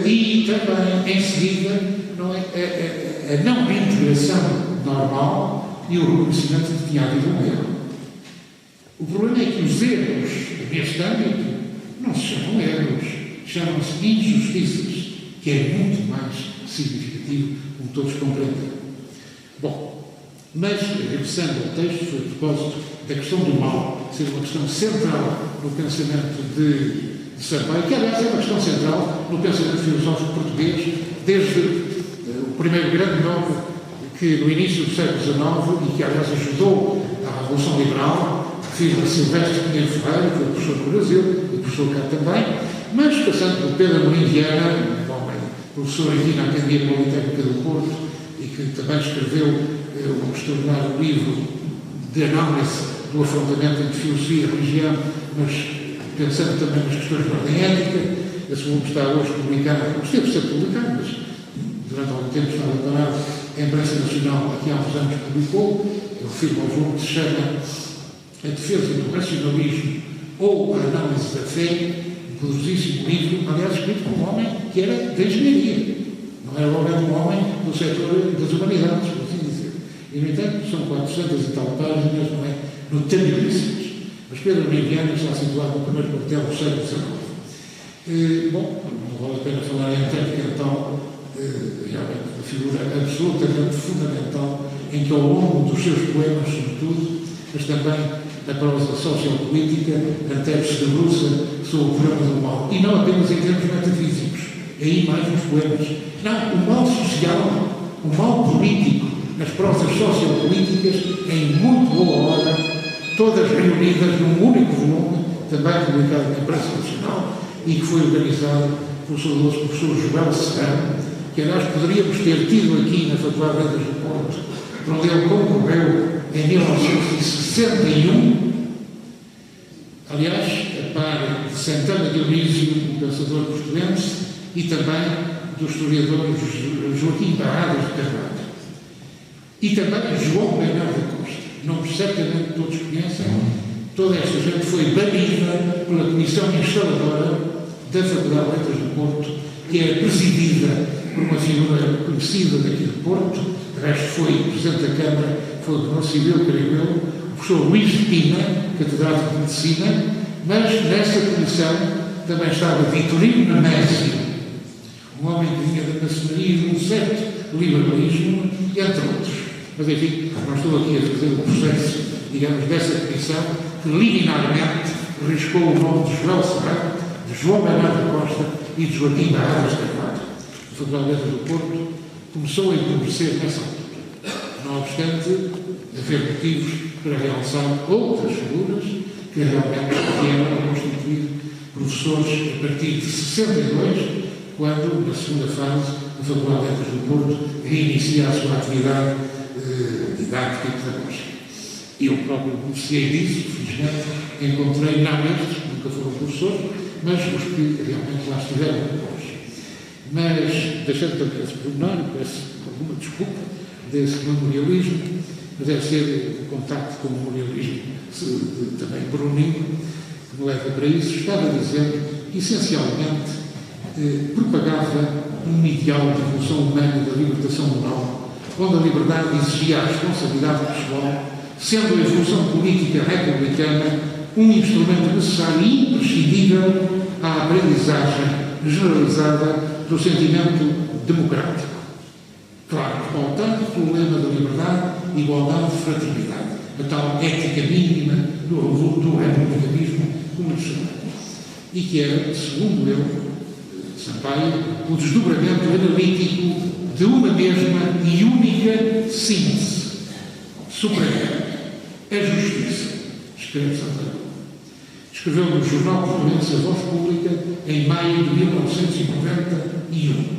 Speaker 2: E também, em seguida, não é, a não integração normal e o reconhecimento de que tinha havido um erro. O problema é que os erros neste âmbito não se chamam erros, chamam-se injustiças, que é muito mais significativo, como todos compreendem. Bom, mas, regressando ao texto, foi a propósito da questão do mal ser uma questão central no pensamento de Sampaio, que aliás é uma questão central no pensamento filosófico português, desde o primeiro grande nome que no início do século XIX, e que aliás ajudou à Revolução Liberal, filho de Silvestre Pinheiro Ferreira, que foi professor no Brasil, e professor cá também, mas passando por Pedro Amorim Viana, professor aqui na Academia Politécnica do Porto, e que também escreveu um extraordinário livro de análise do afrontamento entre filosofia e religião, mas pensando também nas questões de ordem ética. Esse volume está hoje publicado, esteve a ser publicado, mas durante algum tempo está abandonado. A imprensa nacional, aqui há uns anos, publicou. Eu refiro ao volume que se chama A Defesa do Racionalismo ou a Análise da Fé, um poderosíssimo livro, aliás, escrito por um homem que era da engenharia. Não era logo um homem do setor das humanidades, por assim dizer. E, no entanto, são 400 e tal páginas, não é? Notabilíssimas. Mas Pedro Amorim Viana está situado no primeiro quartel do século XIX. Bom, não vale a pena falar em António, realmente uma figura absolutamente fundamental, em que ao longo dos seus poemas, sobretudo, mas também na prosa sociopolítica, Antero se debruça sobre o problema do mal. E não apenas em termos metafísicos, aí mais nos poemas. Não, o mal social, o mal político, nas prosas sociopolíticas, em muito boa hora, todas reunidas num único volume, também publicado na Imprensa Nacional, e que foi organizado pelo saudoso professor Joel Serrano, que aliás poderíamos ter tido aqui na Faculdade de Letras do Porto, para onde ele concorreu em 1961, aliás, a par de Santana Dionísio, um pensador português, e também do historiador Joaquim Barradas de Carvalho. E também João Bernardo da Costa. Nomes certamente todos conhecem. Toda esta gente foi banida pela comissão instaladora da Faculdade de Letras do Porto, que era presidida por uma figura conhecida daqui do Porto, de resto foi Presidente da Câmara, foi o Dom Civil, creio eu, o professor Luís de Pina, catedrático de Medicina, mas nessa comissão também estava Vitorino Nemésio, um homem que vinha da maçonaria e de um certo liberalismo, entre outros. Mas, enfim, não estou aqui a fazer o processo, digamos, dessa comissão, que liminarmente riscou o nome de Joel Serrano, de João Bernardo da Costa e de Joaquim Barradas de Carvalho. A Faculdade de Letras do Porto começou a empobrecer nessa altura. Não obstante, haver motivos para realçar outras figuras que realmente vieram a constituir professores a partir de 62, quando, na segunda fase, a Faculdade de Letras do Porto reinicia a sua atividade didática e pedagógica. Eu próprio beneficiei disso, felizmente, encontrei não estes, nunca foram professores, mas os que realmente lá estiveram depois. Mas, deixando também esse pormenor, peço alguma desculpa desse memorialismo, mas deve ser o contacto com o memorialismo também bruninho, que me leva para isso. Estava dizendo que, essencialmente, propagava um ideal de evolução humana e da libertação moral, onde a liberdade exigia a responsabilidade pessoal, sendo a evolução política republicana um instrumento necessário e imprescindível à aprendizagem generalizada do sentimento democrático. Claro, pautando pelo lema da liberdade, igualdade e fraternidade, a tal ética mínima do republicanismo, como lhe chama. E que era, segundo eu, Sampaio, o desdobramento analítico de uma mesma e única síntese suprema, a justiça, escreve Sampaio. Escreveu no Jornal Português A Voz Pública em maio de 1991.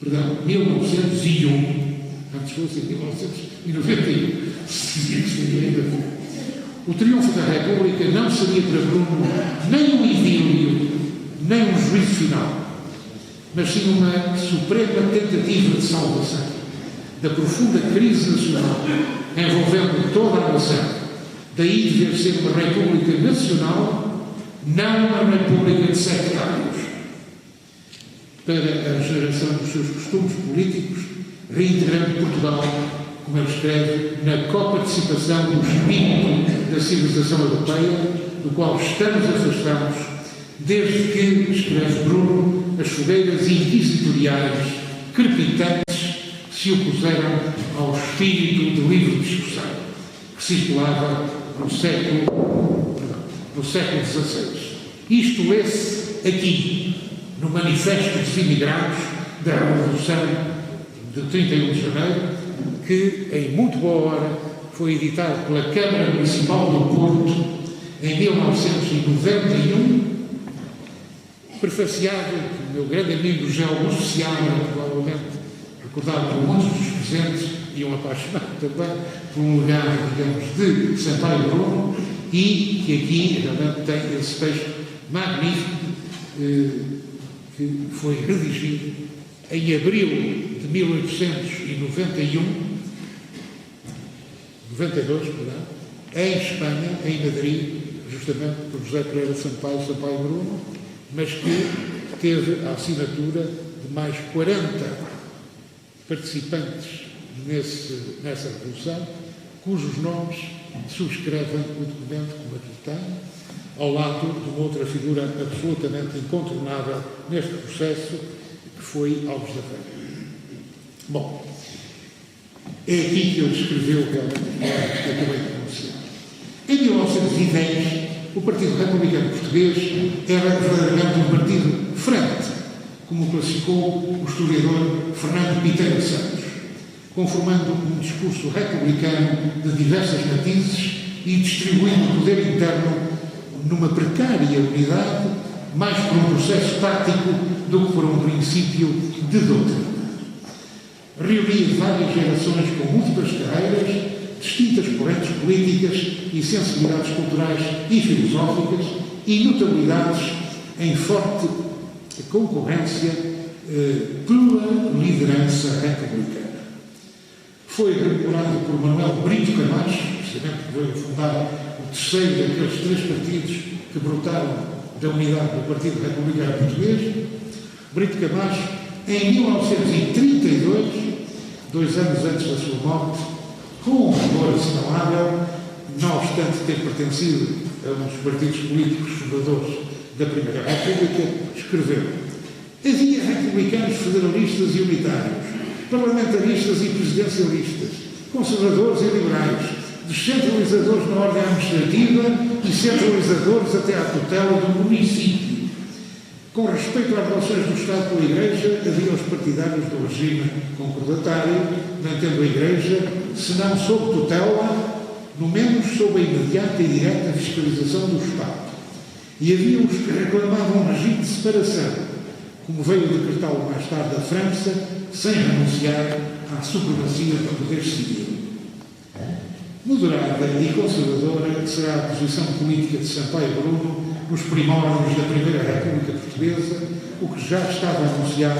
Speaker 2: Perdão, 1901. Antes fosse 1991. Se dizia que seria ainda bom. O triunfo da República não seria para Bruno nem um idílio, nem um juízo final, mas sim uma suprema tentativa de salvação da profunda crise nacional envolvendo toda a nação. Daí dever ser uma república nacional, não uma república de sectários. Para a regeneração dos seus costumes políticos, reintegrando Portugal, como ele escreve, na coparticipação do espírito da civilização europeia, do qual estamos afastados, desde que, escreve Bruno, as fogueiras inquisitoriais crepitantes se opuseram ao espírito de livre discussão que circulava no século XVI. Isto esse aqui, no Manifesto dos Imigrantes da Revolução de 31 de janeiro, que, em muito boa hora, foi editado pela Câmara Municipal do Porto em 1991, prefaciado pelo meu grande amigo José Augusto Seabra, provavelmente recordado por muitos dos presentes e um apaixonado também por um legado, digamos, de Sampaio Bruno, e que aqui realmente tem esse texto magnífico que foi redigido em abril de 1891, 92, perdão, em Espanha, em Madrid, justamente por José Pereira Sampaio Bruno, mas que teve a assinatura de mais 40 participantes nessa revolução, cujos nomes subscrevem o documento como aqui tem, ao lado de uma outra figura absolutamente incontornável neste processo, que foi Alves da Feira. Bom, é aqui que ele descreveu realmente o que acabei de anunciar. Em 1910, o Partido Republicano Português era verdadeiramente um partido frente, como classificou o historiador Fernando Piteira Santos, conformando um discurso republicano de diversas matizes e distribuindo o poder interno numa precária unidade, mais por um processo tático do que por um princípio de doutrina. Reunia várias gerações com múltiplas carreiras, distintas correntes políticas e sensibilidades culturais e filosóficas e notabilidades em forte concorrência pela liderança republicana. Foi regulado por Manuel Brito Camacho, precisamente que veio fundar o terceiro daqueles três partidos que brotaram da unidade do Partido Republicano Português. Brito Camacho, em 1932, 2 anos antes da sua morte, com um valor assinalável, não obstante ter pertencido a um dos partidos políticos fundadores da Primeira República, escreveu: havia republicanos federalistas e unitários, parlamentaristas e presidencialistas, conservadores e liberais, descentralizadores na ordem administrativa e centralizadores até à tutela do município. Com respeito às relações do Estado com a Igreja, havia os partidários do regime concordatário, mantendo a Igreja, se não sob tutela, no menos sob a imediata e direta fiscalização do Estado. E havia os que reclamavam um regime de separação, como veio decretá-lo mais tarde a França, sem renunciar à supremacia do poder civil. Moderada e conservadora será a posição política de Sampaio Bruno nos primórdios da Primeira República Portuguesa, o que já estava anunciado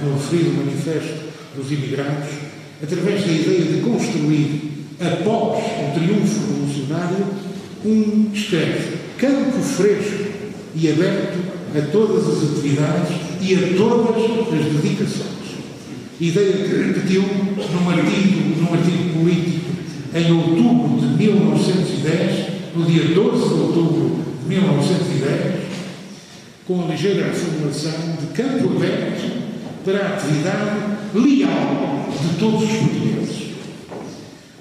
Speaker 2: no referido Manifesto dos Imigrantes, através da ideia de construir, após o triunfo revolucionário, escreve, campo fresco e aberto a todas as atividades e a todas as dedicações. Ideia que repetiu num artigo político em outubro de 1910, no dia 12 de outubro de 1910, com a ligeira reformulação de campo aberto para a atividade leal de todos os portugueses.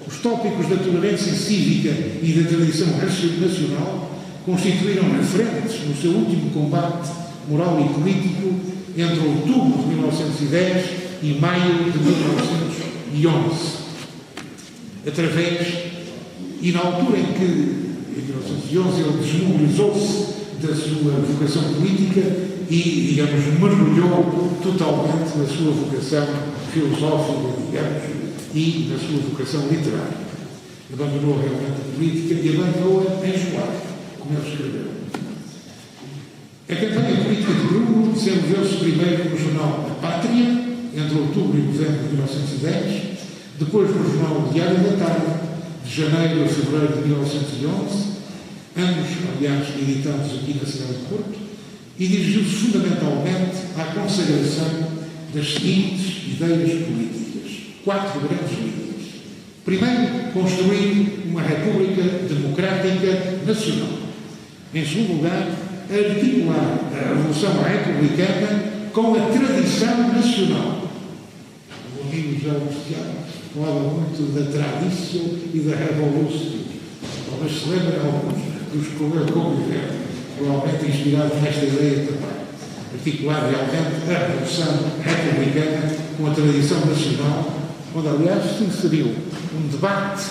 Speaker 2: Os tópicos da tolerância cívica e da tradição nacional constituíram referentes no seu último combate moral e político entre outubro de 1910 e maio de 1911. E na altura em que, em 1911, ele desmobilizou-se da sua vocação política e, digamos, mergulhou totalmente na sua vocação filosófica, digamos, e na sua vocação literária. Abandonou realmente a política e abandonou-a em João, como ele escreveu. A campanha política de Bruno desenvolveu-se primeiro no jornal A Pátria, entre outubro e novembro de 1910, depois no jornal Diário da Tarde, de janeiro a fevereiro de 1911, ambos, aliás, editados aqui na cidade de Porto, e dirigiu-se fundamentalmente à consagração das seguintes ideias políticas. 4 grandes linhas. Primeiro, construir uma república democrática nacional. Em segundo lugar, articular a Revolução Republicana com a tradição nacional. O amigo já anunciava, falava muito da tradição e da revolução. Talvez se lembrem alguns dos que conviveram, provavelmente inspirados nesta ideia também. Articular realmente a Revolução Republicana com a tradição nacional, onde, aliás, se inseriu um debate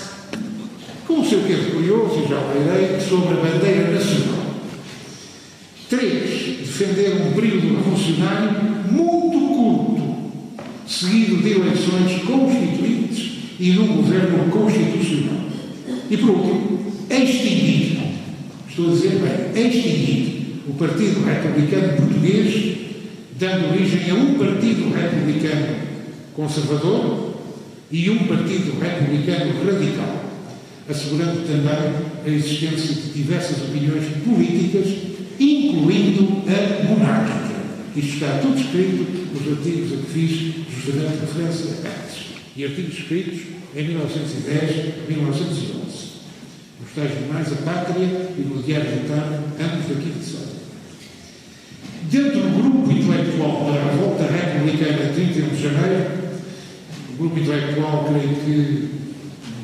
Speaker 2: com o seu quê de curioso, e já o irei, sobre a bandeira nacional. 3. Defender um período revolucionário muito curto, seguido de eleições constituintes e num governo constitucional. E, por último, extinguir, estou a dizer bem, extinguir o Partido Republicano Português, dando origem a um Partido Republicano Conservador e um Partido Republicano Radical, assegurando também a existência de diversas opiniões políticas, incluindo a monárquica. Isto está tudo escrito nos artigos a que fiz justamente referência antes, e artigos escritos em 1910 e 1911. nos tais jornais A Pátria e no Diário de Tarde, ambos daqui de Sá. Dentro do grupo intelectual da Revolta Republicana de 31 de janeiro, o grupo intelectual, creio que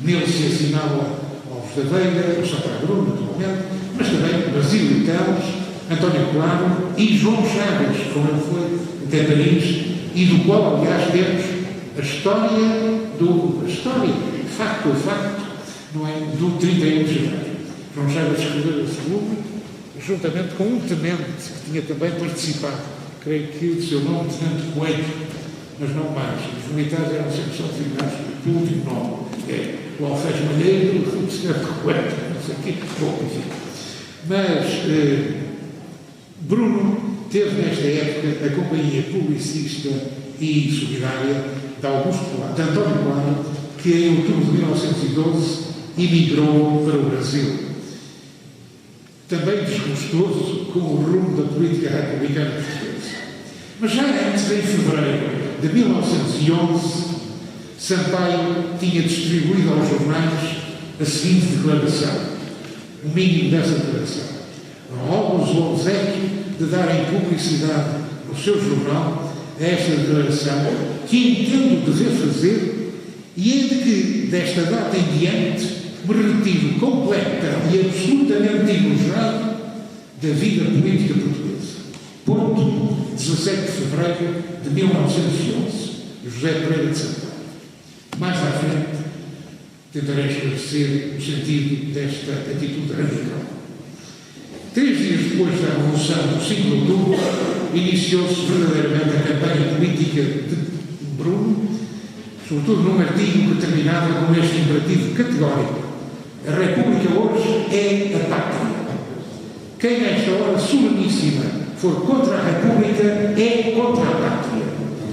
Speaker 2: nele se assinala Alves da Veiga, o Sá Bruno, naturalmente, mas também Basílio Teles, António Claro e João Chaves, como ele foi até Paris, e do qual, aliás, temos a história, facto a facto, não é, do 31 de janeiro. João Chaves escreveu esse volume, juntamente com um tenente que tinha também participado, creio que o seu nome, Tenente Coelho, mas não mais. Os militares eram sempre só designados pelo último nome. O Alfés Malheiro, o Tenente Coelho, não sei o quê. Bom, enfim. Mas Bruno teve nesta época a companhia publicista e solidária de António Claro, que em outubro de 1912 emigrou para o Brasil. Também desgostoso com o rumo da política republicana portuguesa. Mas já antes, em fevereiro de 1911, Sampaio tinha distribuído aos jornais a seguinte declaração, o mínimo dessa declaração. Rogo-os o obséquio de darem publicidade no seu jornal a esta declaração que entendo dever fazer e é de que, desta data em diante, me retiro completa e absolutamente enojado da vida política portuguesa. Ponto 17 de fevereiro de 1911. José Pereira de Sampaio. Mais à frente, tentarei esclarecer o sentido desta atitude radical. 3 dias depois da Revolução do 5 de outubro, iniciou-se verdadeiramente a campanha política de Bruno, sobretudo num artigo que terminava com este imperativo categórico: a República hoje é a pátria. Quem nesta hora soleníssima for contra a República é contra a pátria.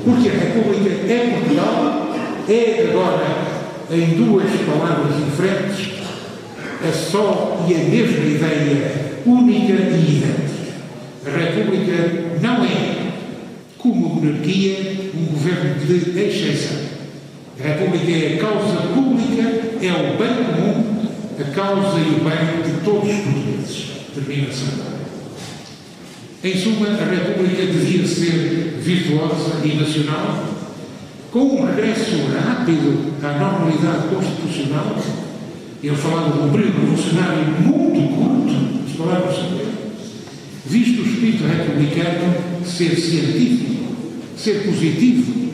Speaker 2: Porque a República é Portugal, é agora, em 2 palavras diferentes, a só e a mesma ideia única e idêntica. A República não é, como a monarquia, um governo de exceção. A República é a causa pública, é o bem comum, a causa e o bem de todos os portugueses. Termina Sampaio. Em suma, a República devia ser virtuosa e nacional, com um regresso rápido à normalidade constitucional. Ele falava de um período revolucionário muito curto, as palavras são dele, visto o espírito republicano ser científico, ser positivo,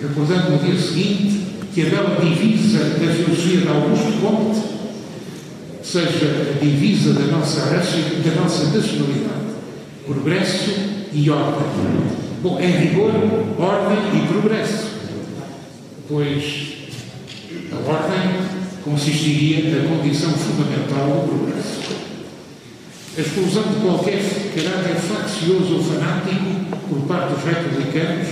Speaker 2: recordando no dia seguinte que a bela divisa da filosofia de Augusto Comte seja a divisa da nossa nacionalidade: progresso e ordem. Bom, em rigor, ordem e progresso, pois a ordem consistiria na condição fundamental do progresso. A exclusão de qualquer caráter faccioso ou fanático por parte dos republicanos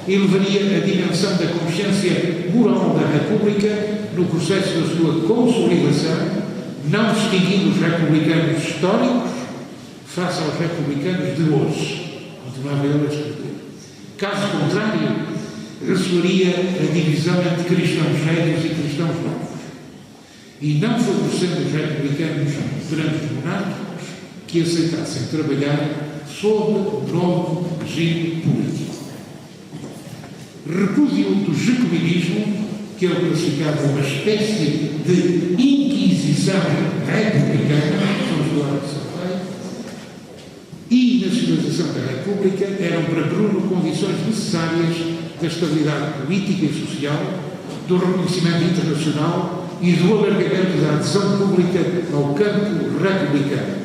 Speaker 2: elevaria a dimensão da consciência moral da República no processo da sua consolidação, não distinguindo os republicanos históricos face aos republicanos de hoje. Continuava ele a escrever. Caso contrário, ressoaria a divisão entre cristãos velhos e cristãos novos, e não favorecendo os republicanos perante os monárquicos que aceitassem trabalhar sob o novo regime político. Repúdio do jacobinismo, que ele classificava uma espécie de inquisição republicana, vamos falar de Sampaio, e nacionalização da República eram para Bruno condições necessárias da estabilidade política e social, do reconhecimento internacional e do alargamento da adesão pública ao campo republicano,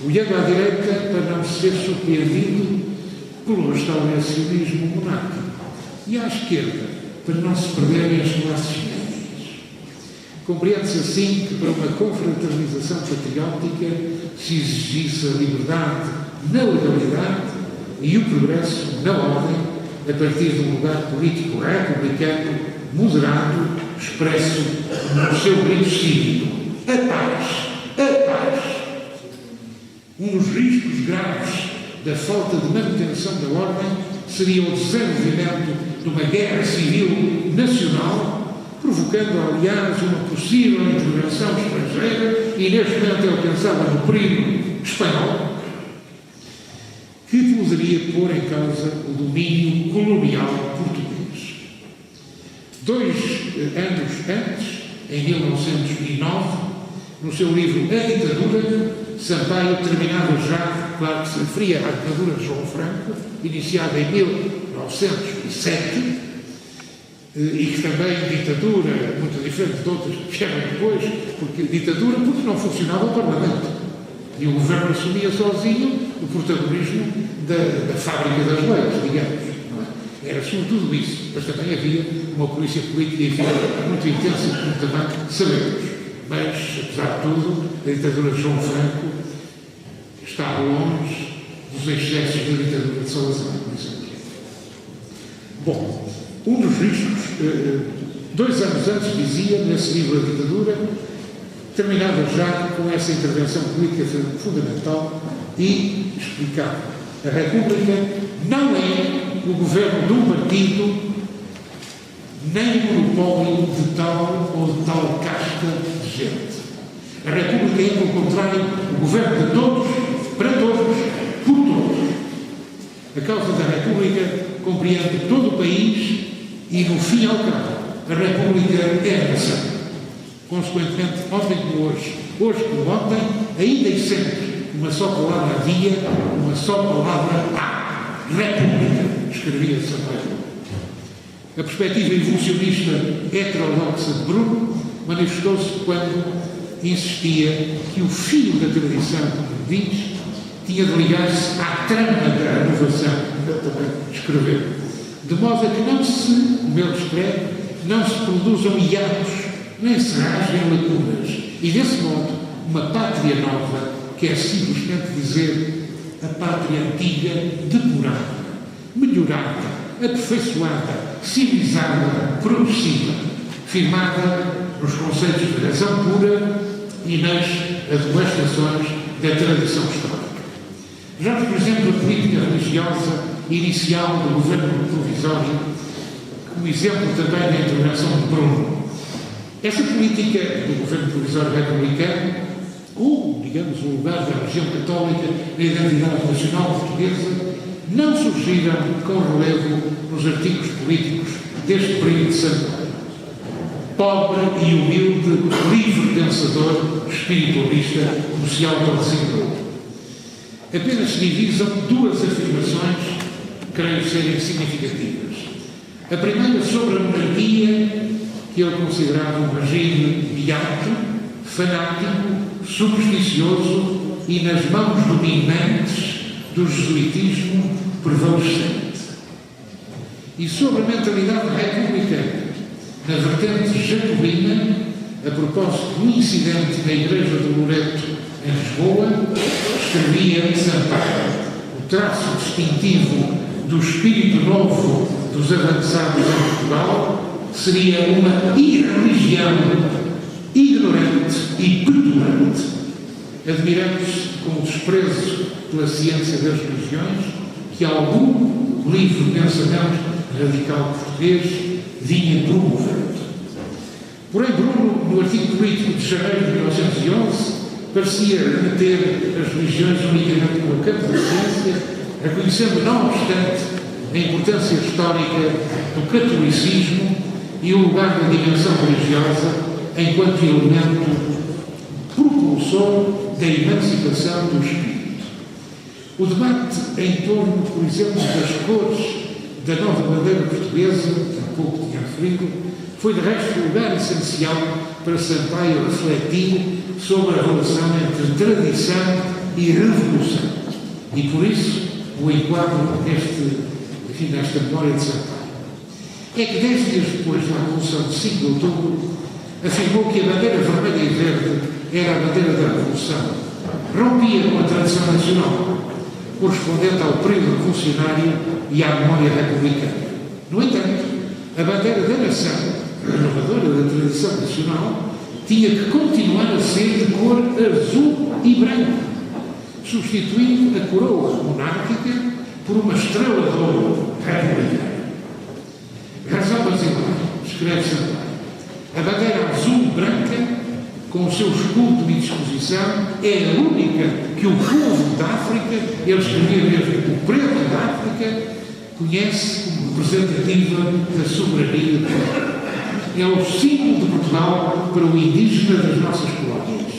Speaker 2: olhando à direita para não ser surpreendido pelo restauracionismo monárquico e à esquerda para não se perderem as classes médias. Compreende-se assim que para uma confraternização patriótica se exigisse a liberdade na legalidade e o progresso na ordem, a partir de um lugar político republicano, moderado, expresso no seu grito cívico: a paz, a paz. Um dos riscos graves da falta de manutenção da ordem seria o desenvolvimento de uma guerra civil nacional provocada provocando, aliás, uma possível intervenção estrangeira, e neste momento ele pensava no perigo espanhol, que poderia pôr em causa o domínio colonial português. 2 anos antes, em 1909, no seu livro A Ditadura, Sampaio terminava já, claro que se referia à ditadura de João Franco, iniciada em 1907, e que também ditadura, muito diferente de outras que vieram depois, porque não funcionava o Parlamento. E o governo assumia sozinho o protagonismo da fábrica das leis, digamos. Não é? Era sobretudo isso, mas também havia uma polícia política e muito intensa, como também sabemos. Mas, apesar de tudo, a ditadura de João Franco está longe dos excessos da ditadura de Salazar, por exemplo. Bom, um dos riscos, 2 anos antes, dizia, nesse livro A Ditadura, terminava já com essa intervenção política fundamental e explicava: a República não é o governo de um partido, nem o monopólio de tal ou de tal casta de gente. A República é, pelo contrário, o governo de todos, para todos, por todos. A causa da República compreende todo o país e, no fim ao cabo, a República é a nação. Consequentemente, ontem como hoje como ontem, ainda e sempre, uma só palavra havia, uma só palavra há. República, escrevia Sampaio. A perspectiva evolucionista heterodoxa de Bruno manifestou-se quando insistia que o fio da tradição, como diz, tinha de ligar-se à trama da renovação, como ele também escreveu, de modo a que não se, como ele escreve, não se produzam hiatos, nem se rasguem lacunas, e desse modo uma pátria nova quer simplesmente dizer a pátria antiga depurada, melhorada, aperfeiçoada, civilizada, progressiva, firmada nos conceitos de razão pura e nas admoestações da tradição histórica. Vejamos, por exemplo, a política religiosa inicial do governo provisório, como exemplo também da intervenção de Bruno. Essa política do governo provisório republicano, ou, digamos, o lugar da religião católica na identidade nacional portuguesa, não surgiram com relevo nos artigos políticos deste período de Sampaio. Pobre e humilde, livre pensador, espiritualista, como se autodesignou. Apenas se divisam 2 afirmações que creio serem significativas. A primeira sobre a monarquia, que ele considerava um regime beato, fanático, supersticioso e nas mãos dominantes do jesuitismo prevalecente. E sobre a mentalidade republicana, na vertente jacobina, a propósito do incidente na Igreja do Loreto, em Lisboa, escrevia Sampaio: o traço distintivo do espírito novo dos avançados em Portugal seria uma irreligião ignorante e petulante, admirando-se com o desprezo pela ciência das religiões que algum livre pensamento radical português vinha promovendo. Porém, Bruno, no artigo político de janeiro de 1911, parecia remeter as religiões unicamente no campo da ciência, reconhecendo, não obstante, a importância histórica do catolicismo e o lugar da dimensão religiosa enquanto elemento propulsor da emancipação do espírito. O debate em torno, por exemplo, das cores da nova bandeira portuguesa, que há pouco tinha referido, foi de resto lugar essencial para Sampaio refletir sobre a relação entre tradição e revolução. E por isso o enquadro nesta memória de Sampaio. É que 10 dias depois da Revolução de 5 de outubro, afirmou que a bandeira vermelha e verde era a bandeira da Revolução. Rompia com a tradição nacional, correspondente ao período revolucionário e à memória republicana. No entanto, a bandeira da nação, renovadora da tradição nacional, tinha que continuar a ser de cor azul e branco, substituindo a coroa monárquica por uma estrela de ouro republicana. Razão basilar, escreve Sampaio, A bandeira azul e branca, com o seu escudo e disposição, é a única que o povo da África, ele escrevia mesmo, o preto da África, conhece como representativa da soberania de Portugal. É o símbolo de Portugal para o indígena das nossas colónias.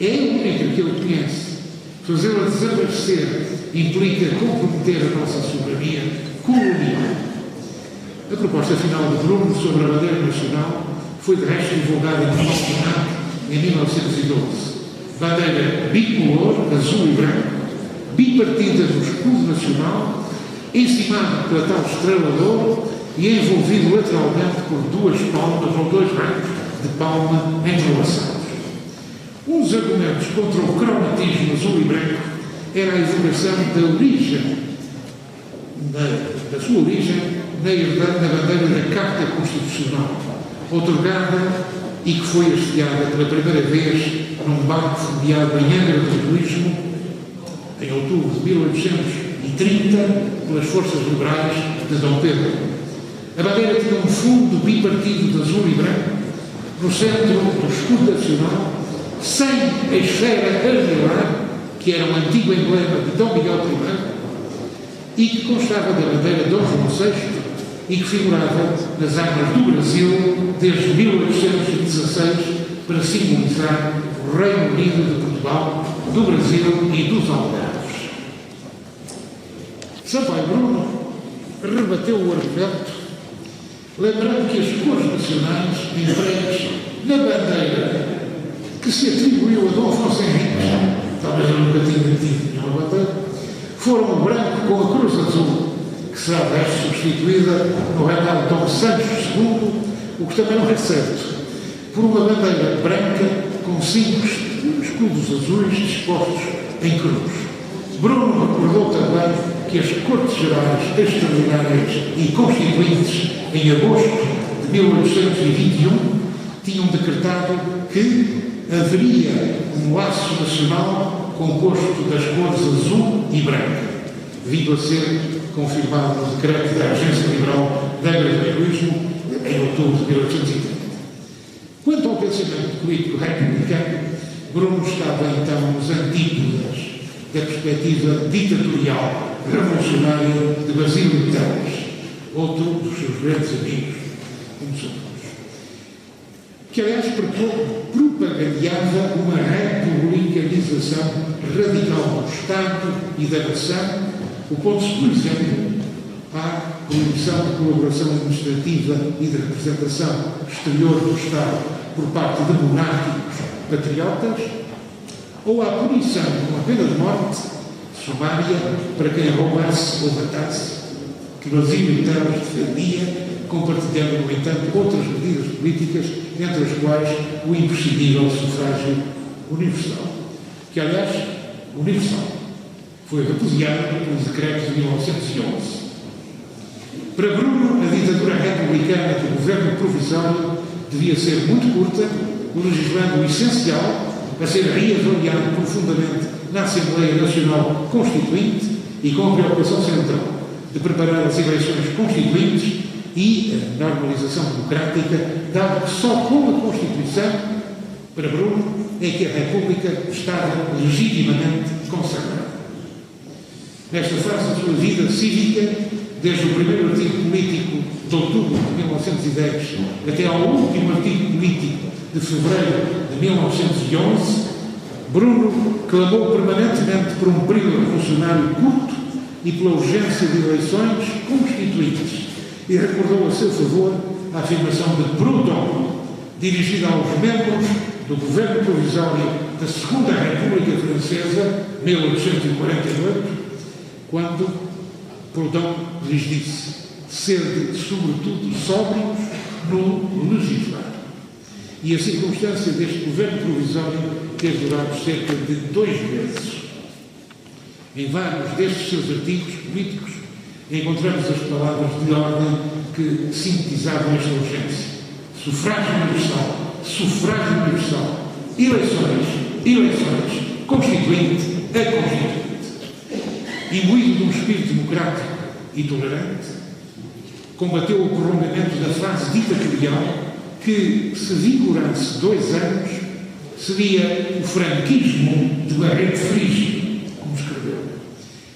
Speaker 2: É a única que ele conhece. Fazê-la desaparecer implica comprometer a nossa soberania colonial. A proposta final de Bruno sobre a bandeira nacional foi de resto divulgada no Senado em 1912. Bandeira bicolor, azul e branco, bipartida do escudo nacional, encimado pela tal estrela de ouro e envolvido lateralmente por duas palmas ou dois ramos de palma entrelaçados. Um dos argumentos contra o cromatismo azul e branco era a evocação da origem, da sua origem na bandeira da Carta Constitucional, outorgada e que foi hasteada pela primeira vez num barco fundeado em Angra do Heroísmo, em outubro de 1830, pelas forças liberais de Dom Pedro. A bandeira tinha um fundo bipartido de azul e branco, no centro do escudo nacional, sem a esfera armilar, que era um antigo emblema de Dom Miguel I, e que constava da bandeira de Dom João VI, e que figurava nas armas do Brasil desde 1816 para simbolizar o Reino Unido de Portugal, do Brasil e dos Algarves. Sampaio Bruno rebateu o argumento, lembrando que as cores nacionais empregas na bandeira que se atribuiu a Dom Afonso Henriques, talvez eu nunca tinha tido nenhuma bandeira, foram o branco com a cruz azul, que será desta substituída no reinado de Dom Sancho II, o que também não é certo, por uma bandeira branca com 5 escudos azuis dispostos em cruz. Bruno recordou também que as Cortes Gerais Extraordinárias e Constituintes, em agosto de 1821, tinham decretado que haveria um laço nacional composto das cores azul e branca, vindo a ser confirmado no decreto da Agência Liberal de Angra do Heroísmo em outubro de 1830. Quanto ao pensamento político republicano, Bruno estava então nos antípodas da perspectiva ditatorial revolucionária de Basílio Teles, outro dos seus grandes amigos, como somos, que aliás propagandeava uma republicanização radical do Estado e da nação, opondo-se, por exemplo, à proibição de colaboração administrativa e de representação exterior do Estado por parte de monárquicos patriotas, ou à punição com a pena de morte sumária para quem roubasse ou matasse, que Basílio Teles defendia, compartilhando, no entanto, outras medidas políticas, entre as quais o imprescindível sufrágio universal, que, aliás, universal, foi repudiado pelo decreto de 1911. Para Bruno, a ditadura republicana do governo provisório devia ser muito curta, legislando o essencial a ser reavaliado profundamente na Assembleia Nacional Constituinte e com a preocupação central de preparar as eleições constituintes e a normalização democrática, dado que só com a Constituição, para Bruno, é que a República estava legitimamente consagrada. Nesta fase da sua vida cívica, desde o primeiro artigo político de outubro de 1910 até ao último artigo político de fevereiro de 1911, Bruno clamou permanentemente por um período revolucionário curto e pela urgência de eleições constituintes e recordou a seu favor a afirmação de Proudhon, dirigida aos membros do governo provisório da Segunda República Francesa, 1848, quando Proudhon lhes disse: sede, sobretudo, sóbrios no legislar. E a circunstância deste governo provisório ter durado cerca de 2 meses. Em vários destes seus artigos políticos encontramos as palavras de ordem que sintetizavam esta urgência: sufrágio universal, eleições, constituinte a constituinte. Imbuído de um espírito democrático e tolerante, combateu o prolongamento da fase ditatorial que, se vigorasse 2 anos, seria o franquismo de Barreto Frígio, como escreveu,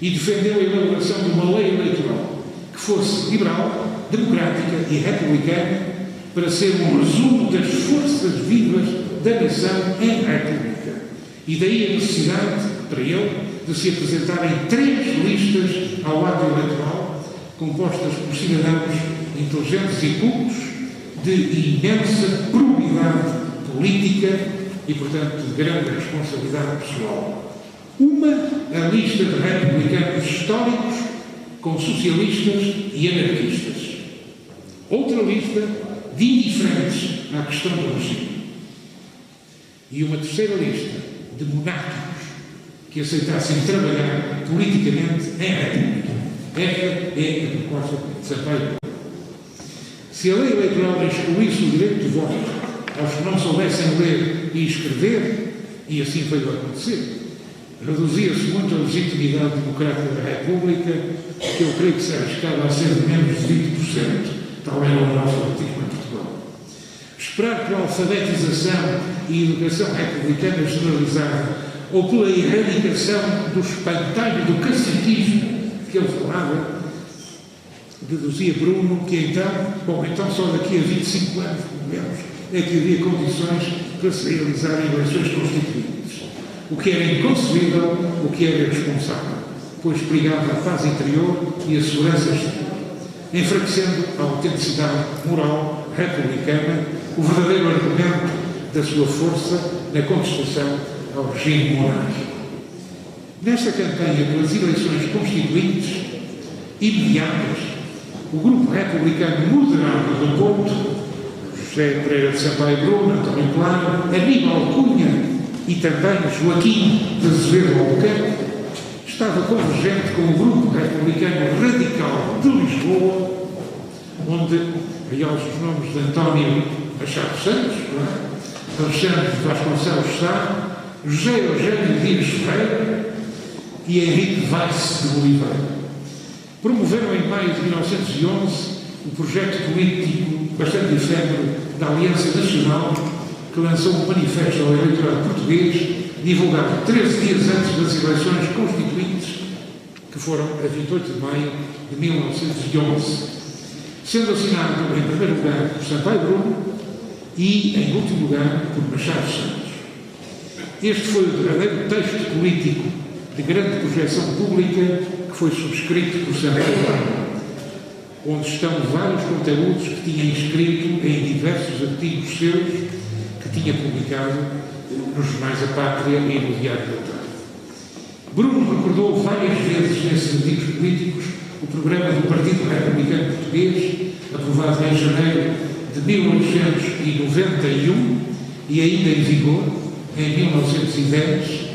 Speaker 2: e defendeu a elaboração de uma lei eleitoral que fosse liberal, democrática e republicana, para ser um resumo das forças vivas da nação em república. E daí a necessidade, para ele, de se apresentarem 3 listas ao ato eleitoral, compostas por cidadãos inteligentes e cultos, de imensa probidade política e, portanto, de grande responsabilidade pessoal. Uma, a lista de republicanos históricos com socialistas e anarquistas. Outra lista de indiferentes à questão do regime. E uma terceira lista de monárquicos que aceitassem trabalhar politicamente em república. Esta é a proposta de Sampaio. Se a lei eleitoral excluísse o direito de voto aos que não soubessem ler e escrever, e assim veio a acontecer, reduzia-se muito a legitimidade democrática da República, que eu creio que se arriscava a ser de menos de 20%, tal era o nosso artigo em Portugal. Esperar pela alfabetização e educação republicana generalizada ou pela erradicação do espantalho do caciquismo que ele falava, deduzia Bruno que então só daqui a 25 anos, pelo menos, é que havia condições para se realizarem eleições constituintes. O que era inconcebível, o que era irresponsável, pois perigava a paz interior e a segurança exterior, enfraquecendo a autenticidade moral republicana, o verdadeiro argumento da sua força na contestação ao regime monárquico. Nesta campanha pelas eleições constituintes imediatas, o grupo republicano moderado do Porto, José Pereira de Sampaio Bruno, António Claro, Aníbal Cunha e também Joaquim de Azevedo Albuquerque, estava convergente com o grupo republicano radical de Lisboa, onde realço os nomes de António Machado Santos, Alexandre Vasconcelos Sá, José Eugênio Dias Ferreira e Henrique Weiss de Oliveira. Promoveram em maio de 1911 o projeto político bastante efêmero da Aliança Nacional, que lançou um manifesto ao eleitorado português, divulgado 13 dias antes das eleições constituintes, que foram a 28 de maio de 1911, sendo assinado em primeiro lugar por Sampaio Bruno e, em último lugar, por Machado Santos. Este foi o verdadeiro texto político de grande projeção pública que foi subscrito por Sampaio Bruno, onde estão vários conteúdos que tinha escrito em diversos artigos seus que tinha publicado nos jornais A Pátria e no Diário da Tarde. Bruno recordou várias vezes nesses artigos políticos o programa do Partido Republicano Português, aprovado em janeiro de 1891 e ainda em vigor em 1910,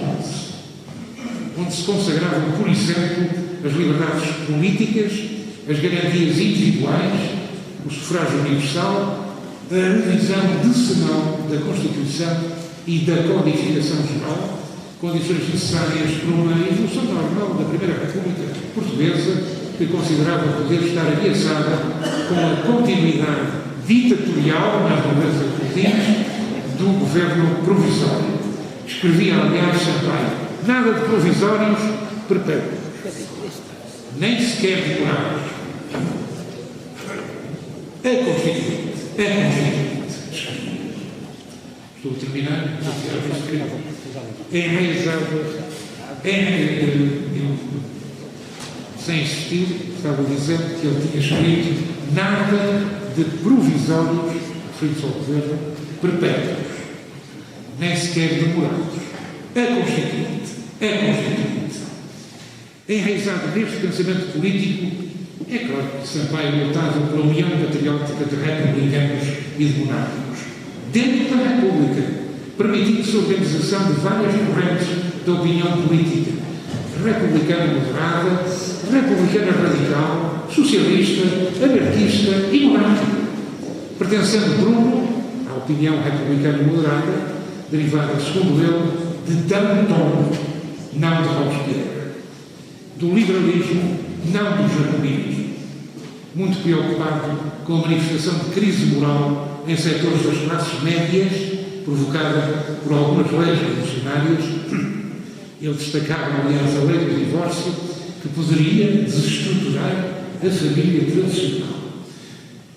Speaker 2: onde se consagravam, por exemplo, as liberdades políticas, as garantias individuais, o sufrágio universal, a revisão decenal da Constituição e da codificação geral, condições necessárias para uma evolução normal da Primeira República Portuguesa, que considerava poder estar ameaçada com a continuidade ditatorial nas mudanças políticas do governo provisório. Escrevia, aliás, Sampaio: nada de provisórios perpétuos, nem sequer decorados. É constituinte. Estou a terminar. É enraizado, sem insistir, estava dizendo que ele tinha escrito nada de provisórios, referidos ao governo, perpétuos, nem sequer demorados. É constituinte. Enraizado neste pensamento político, é claro que Sampaio lutava pela união patriótica de republicanos e de monárquicos, dentro da República, permitindo-se a organização de várias correntes da opinião política: republicana moderada, republicana radical, socialista, anarquista e monárquica, pertencendo Bruno à opinião republicana moderada, derivada, segundo ele, de Danton, não de Robespierre, do liberalismo, não do jacobinismo, muito preocupado com a manifestação de crise moral em setores das classes médias, provocada por algumas leis revolucionárias. Ele destacava, aliás, a lei do divórcio, que poderia desestruturar a família tradicional.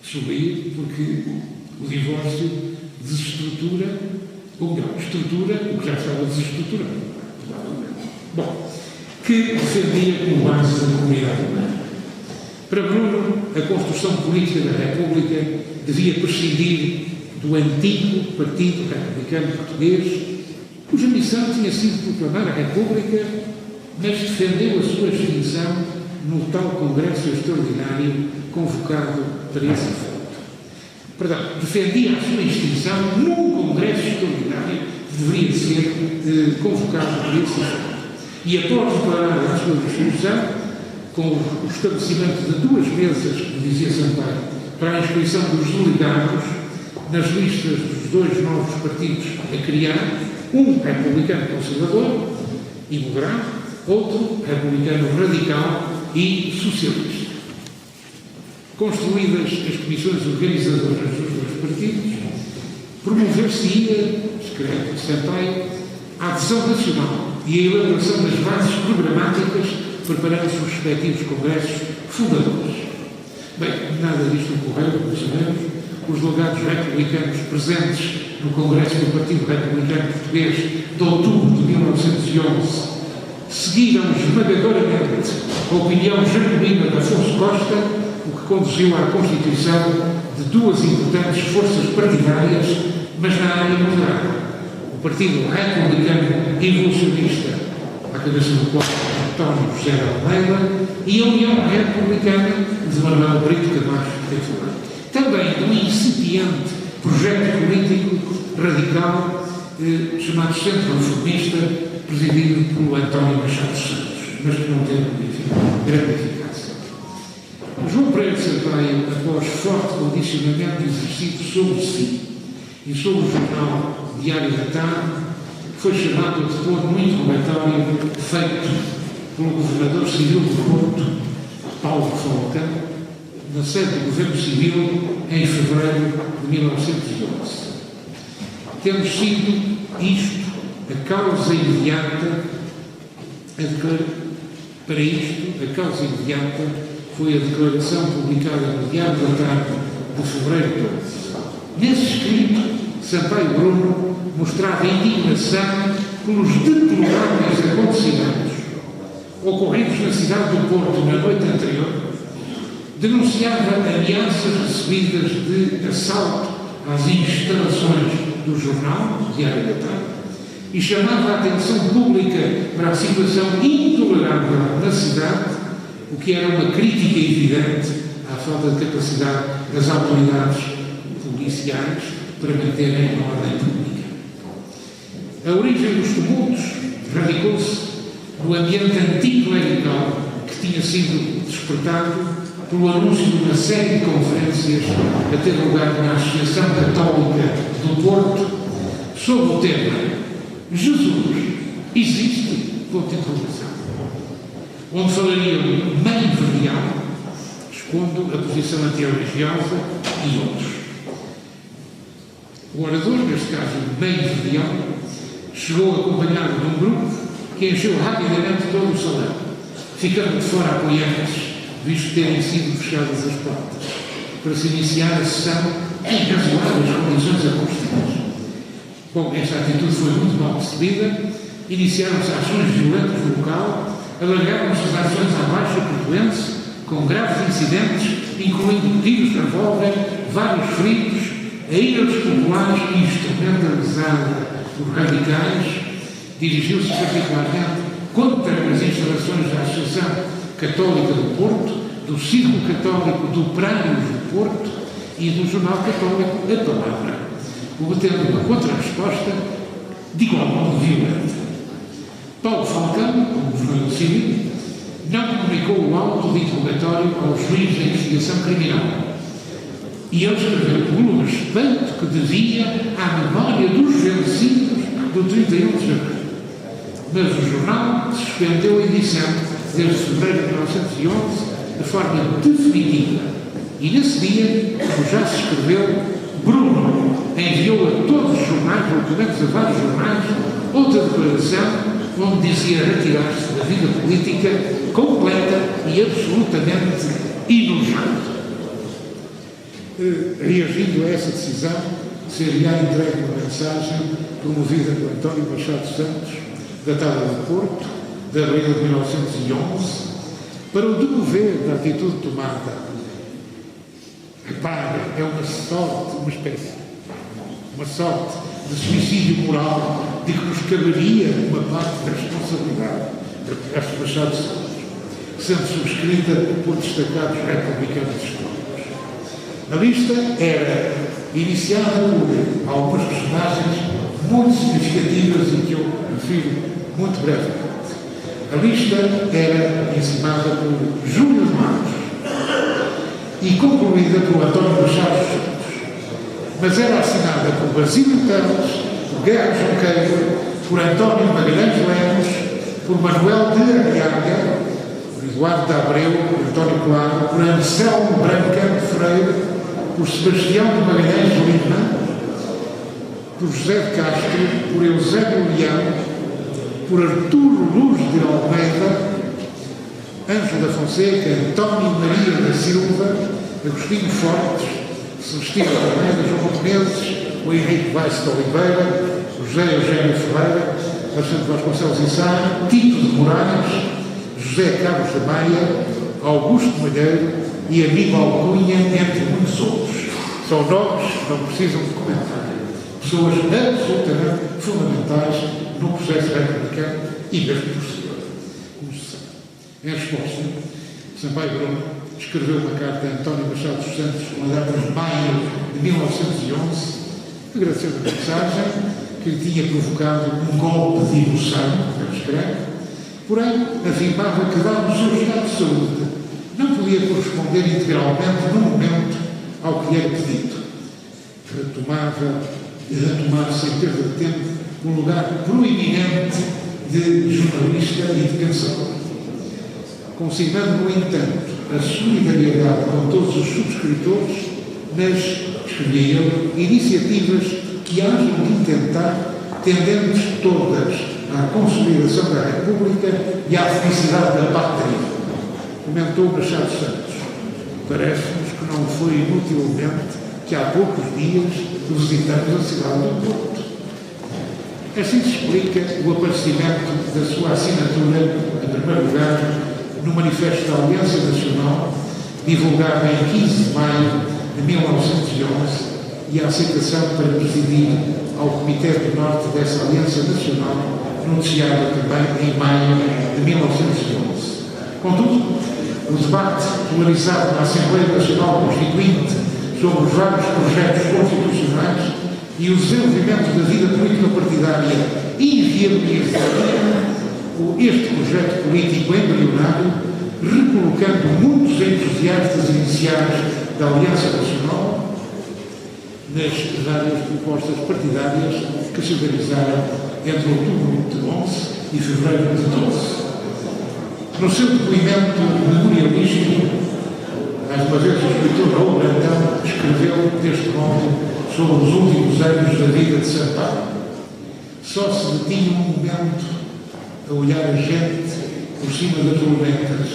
Speaker 2: Subia porque o divórcio desestrutura, ou melhor, estrutura o que já estava desestruturado, provavelmente. Bom, que defendia como base da comunidade humana. Para Bruno, a construção política da República devia prescindir do antigo Partido Republicano Português, cuja missão tinha sido proclamar a República, mas defendeu a sua extinção no tal Congresso Extraordinário convocado para esse efeito. Perdão, defendia a sua extinção num Congresso Extraordinário que deveria ser convocado para esse efeito. E após declarar a sua dissolução, com o estabelecimento de 2 mesas, como dizia Sampaio, para a inscrição dos delegados nas listas dos 2 novos partidos a criar, um republicano conservador e moderado, outro republicano radical e socialista. Construídas as comissões organizadoras dos 2 partidos, promover-se-ia, escreve Sampaio, a adesão nacional e a elaboração das bases programáticas, preparando-se os respectivos congressos fundadores. Bem, nada disto ocorreu, como sabemos. Os delegados republicanos presentes no Congresso do Partido Republicano Português de outubro de 1911 seguiram esmagadoramente a opinião jacobina de Afonso Costa, o que conduziu à constituição de 2 importantes forças partidárias, mas na área moderada. O Partido Republicano Evolucionista, à cabeça do qual António José de Almeida, e a União Republicana de Manuel Brito Camacho Teixeira. Também de um incipiente projeto político radical chamado Centro Reformista, presidido por António Machado Santos, mas que não teve, enfim, grande eficácia. João Pereira Sampaio, após forte condicionamento exercido sobre si e sobre o jornal Diário da Tarde, foi chamado a depor no interrogatório feito pelo governador civil de Porto, Paulo Falcão, na sede do Governo Civil, em fevereiro de 1911. Tendo sido isto a causa imediata, para isto, a causa imediata foi a declaração publicada no Diário da Tarde de fevereiro de 12. Nesse escrito, Sampaio Bruno mostrava indignação pelos deploráveis acontecimentos ocorridos na cidade do Porto na noite anterior, denunciava ameaças recebidas de assalto às instalações do jornal, Diário da Tarde, e chamava a atenção pública para a situação intolerável na cidade, o que era uma crítica evidente à falta de capacidade das autoridades policiais para manterem a ordem pública. A origem dos tumultos radicou-se no ambiente anticlerical que tinha sido despertado pelo anúncio de uma série de conferências a ter lugar na Associação Católica do Porto sob o tema Jesus existe? Ponto de interrogação. Onde falariam meio verdial, expondo a posição antirreligiosa e outros. O orador, neste caso meio verdial, chegou acompanhado de um grupo que encheu rapidamente todo o salão, ficando de fora apoiantes, visto terem sido fechadas as portas, para se iniciar a sessão em razoáveis condições acústicas. Bom, esta atitude foi muito mal percebida, iniciaram-se ações violentas no local, alargaram-se as ações à Baixa Portuense, com graves incidentes, incluindo tiros de revólver, vários feridos, a ira dos populares instrumentalizada por radicais, dirigiu-se particularmente contra as instalações da Associação Católica do Porto, do Círculo Católico do Praios do Porto e do Jornal Católico A Palavra, obtendo uma contra-resposta de igual modo violenta. Paulo Falcão, como governador civil, não comunicou o auto de interrogatório ao juiz da investigação criminal. E ele escreveu pelo respeito que devia à memória dos vencidos do 31 de janeiro. Mas o jornal suspendeu a edição desde fevereiro de 1911 de forma definitiva. E nesse dia, como já se escreveu, Bruno enviou a todos os jornais, ou pelo menos a vários jornais, outra declaração onde dizia retirar-se da vida política completa e absolutamente enojado. Reagindo a essa decisão, seria entregue uma mensagem promovida por António Machado Santos, datada do Porto, de abril de 1911, para o demover da atitude tomada. Repare, é uma sorte, uma espécie, uma sorte de suicídio moral de que nos caberia uma parte da responsabilidade, acho Machado Santos, sendo subscrita por destacados republicanos históricos. A lista era iniciada por algumas personagens muito significativas e que eu refiro muito brevemente. A lista era encimada por Júlio de Matos e concluída por António Machado Santos, mas era assinada por Basílio Teles, por Guerra Junqueiro, por António Magalhães Lemos, por Manuel de Arriaga, por Eduardo de Abreu, por António Claro, por Anselmo Branco Freire, por Sebastião de Magalhães Lima, por José de Castro, por Eusébio Leão, por Arturo Luz de Almeida, Ângelo da Fonseca, António Maria da Silva, Agostinho Fortes, Celestino Almeida, João Menezes, o Henrique Weiss de Oliveira, José Eugênio Ferreira, Alexandre Vasconcelos e Sá, Tito de Moraes, José Carlos da Maia, Augusto Malheiro e Aníbal Cunha, entre muitos outros. São nomes que não precisam de comentário. Pessoas absolutamente fundamentais no processo republicano e mesmo posterior, como se sabe. Em resposta, Sampaio Bruno escreveu uma carta a António Machado Santos com a data de maio de 1911, agradecendo a mensagem que lhe tinha provocado um golpe de emoção, como escreve, porém afirmava que, dado o seu estado de saúde, não podia corresponder integralmente no momento ao que lhe era pedido. Retomar sem perda de tempo um lugar proeminente de jornalista e de pensador, consignando, no entanto, a solidariedade com todos os subscritores nas, escrevia ele, iniciativas que hajam de intentar, tendentes todas à consolidação da República e à felicidade da pátria. Comentou Machado Santos. Parece-nos que não foi inutilmente que há poucos dias visitamos a cidade do Porto. Assim se explica o aparecimento da sua assinatura, em primeiro lugar, no Manifesto da Aliança Nacional, divulgado em 15 de maio de 1911, e a aceitação para presidir ao Comitê do Norte dessa Aliança Nacional, noticiada também em maio de 1911. Contudo, o debate polarizado na Assembleia Nacional Constituinte sobre os vários projetos constitucionais e o desenvolvimento da vida política partidária inviabilizaria este projeto político embrionário, recolocando muitos entusiastas iniciais da Aliança Nacional nas várias propostas partidárias que se organizaram entre outubro de 11 e fevereiro de 12. No seu depoimento memorialístico, mais uma vez o escritor Raul Brandão escreveu deste modo sobre os últimos anos da vida de Sampaio. Só se detinha um momento a olhar a gente por cima das tormentas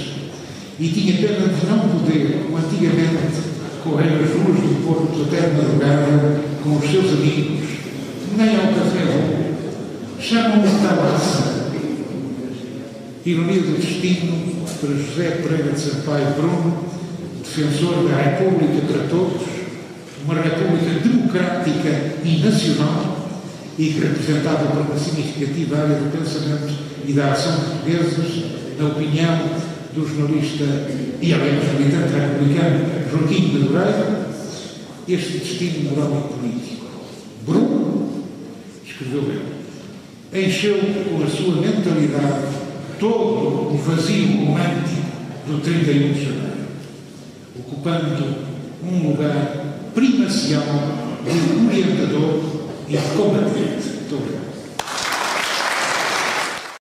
Speaker 2: e tinha pena de não poder, como antigamente, correr as ruas do Porto até de madrugada com os seus amigos, nem ao café. Chamam-me Tabaça. Ironia do destino para José Pereira de Sampaio Bruno, defensor da República para todos, uma República democrática e nacional e que representava por uma significativa área do pensamento e da ação portugueses, na opinião do jornalista e, além do militante republicano Joaquim Madureira, este destino moral e político. Bruno, escreveu ele, encheu com a sua mentalidade todo o vazio romântico do 31 de janeiro, ocupando um lugar primacial de orientador e combatente. Muito obrigado.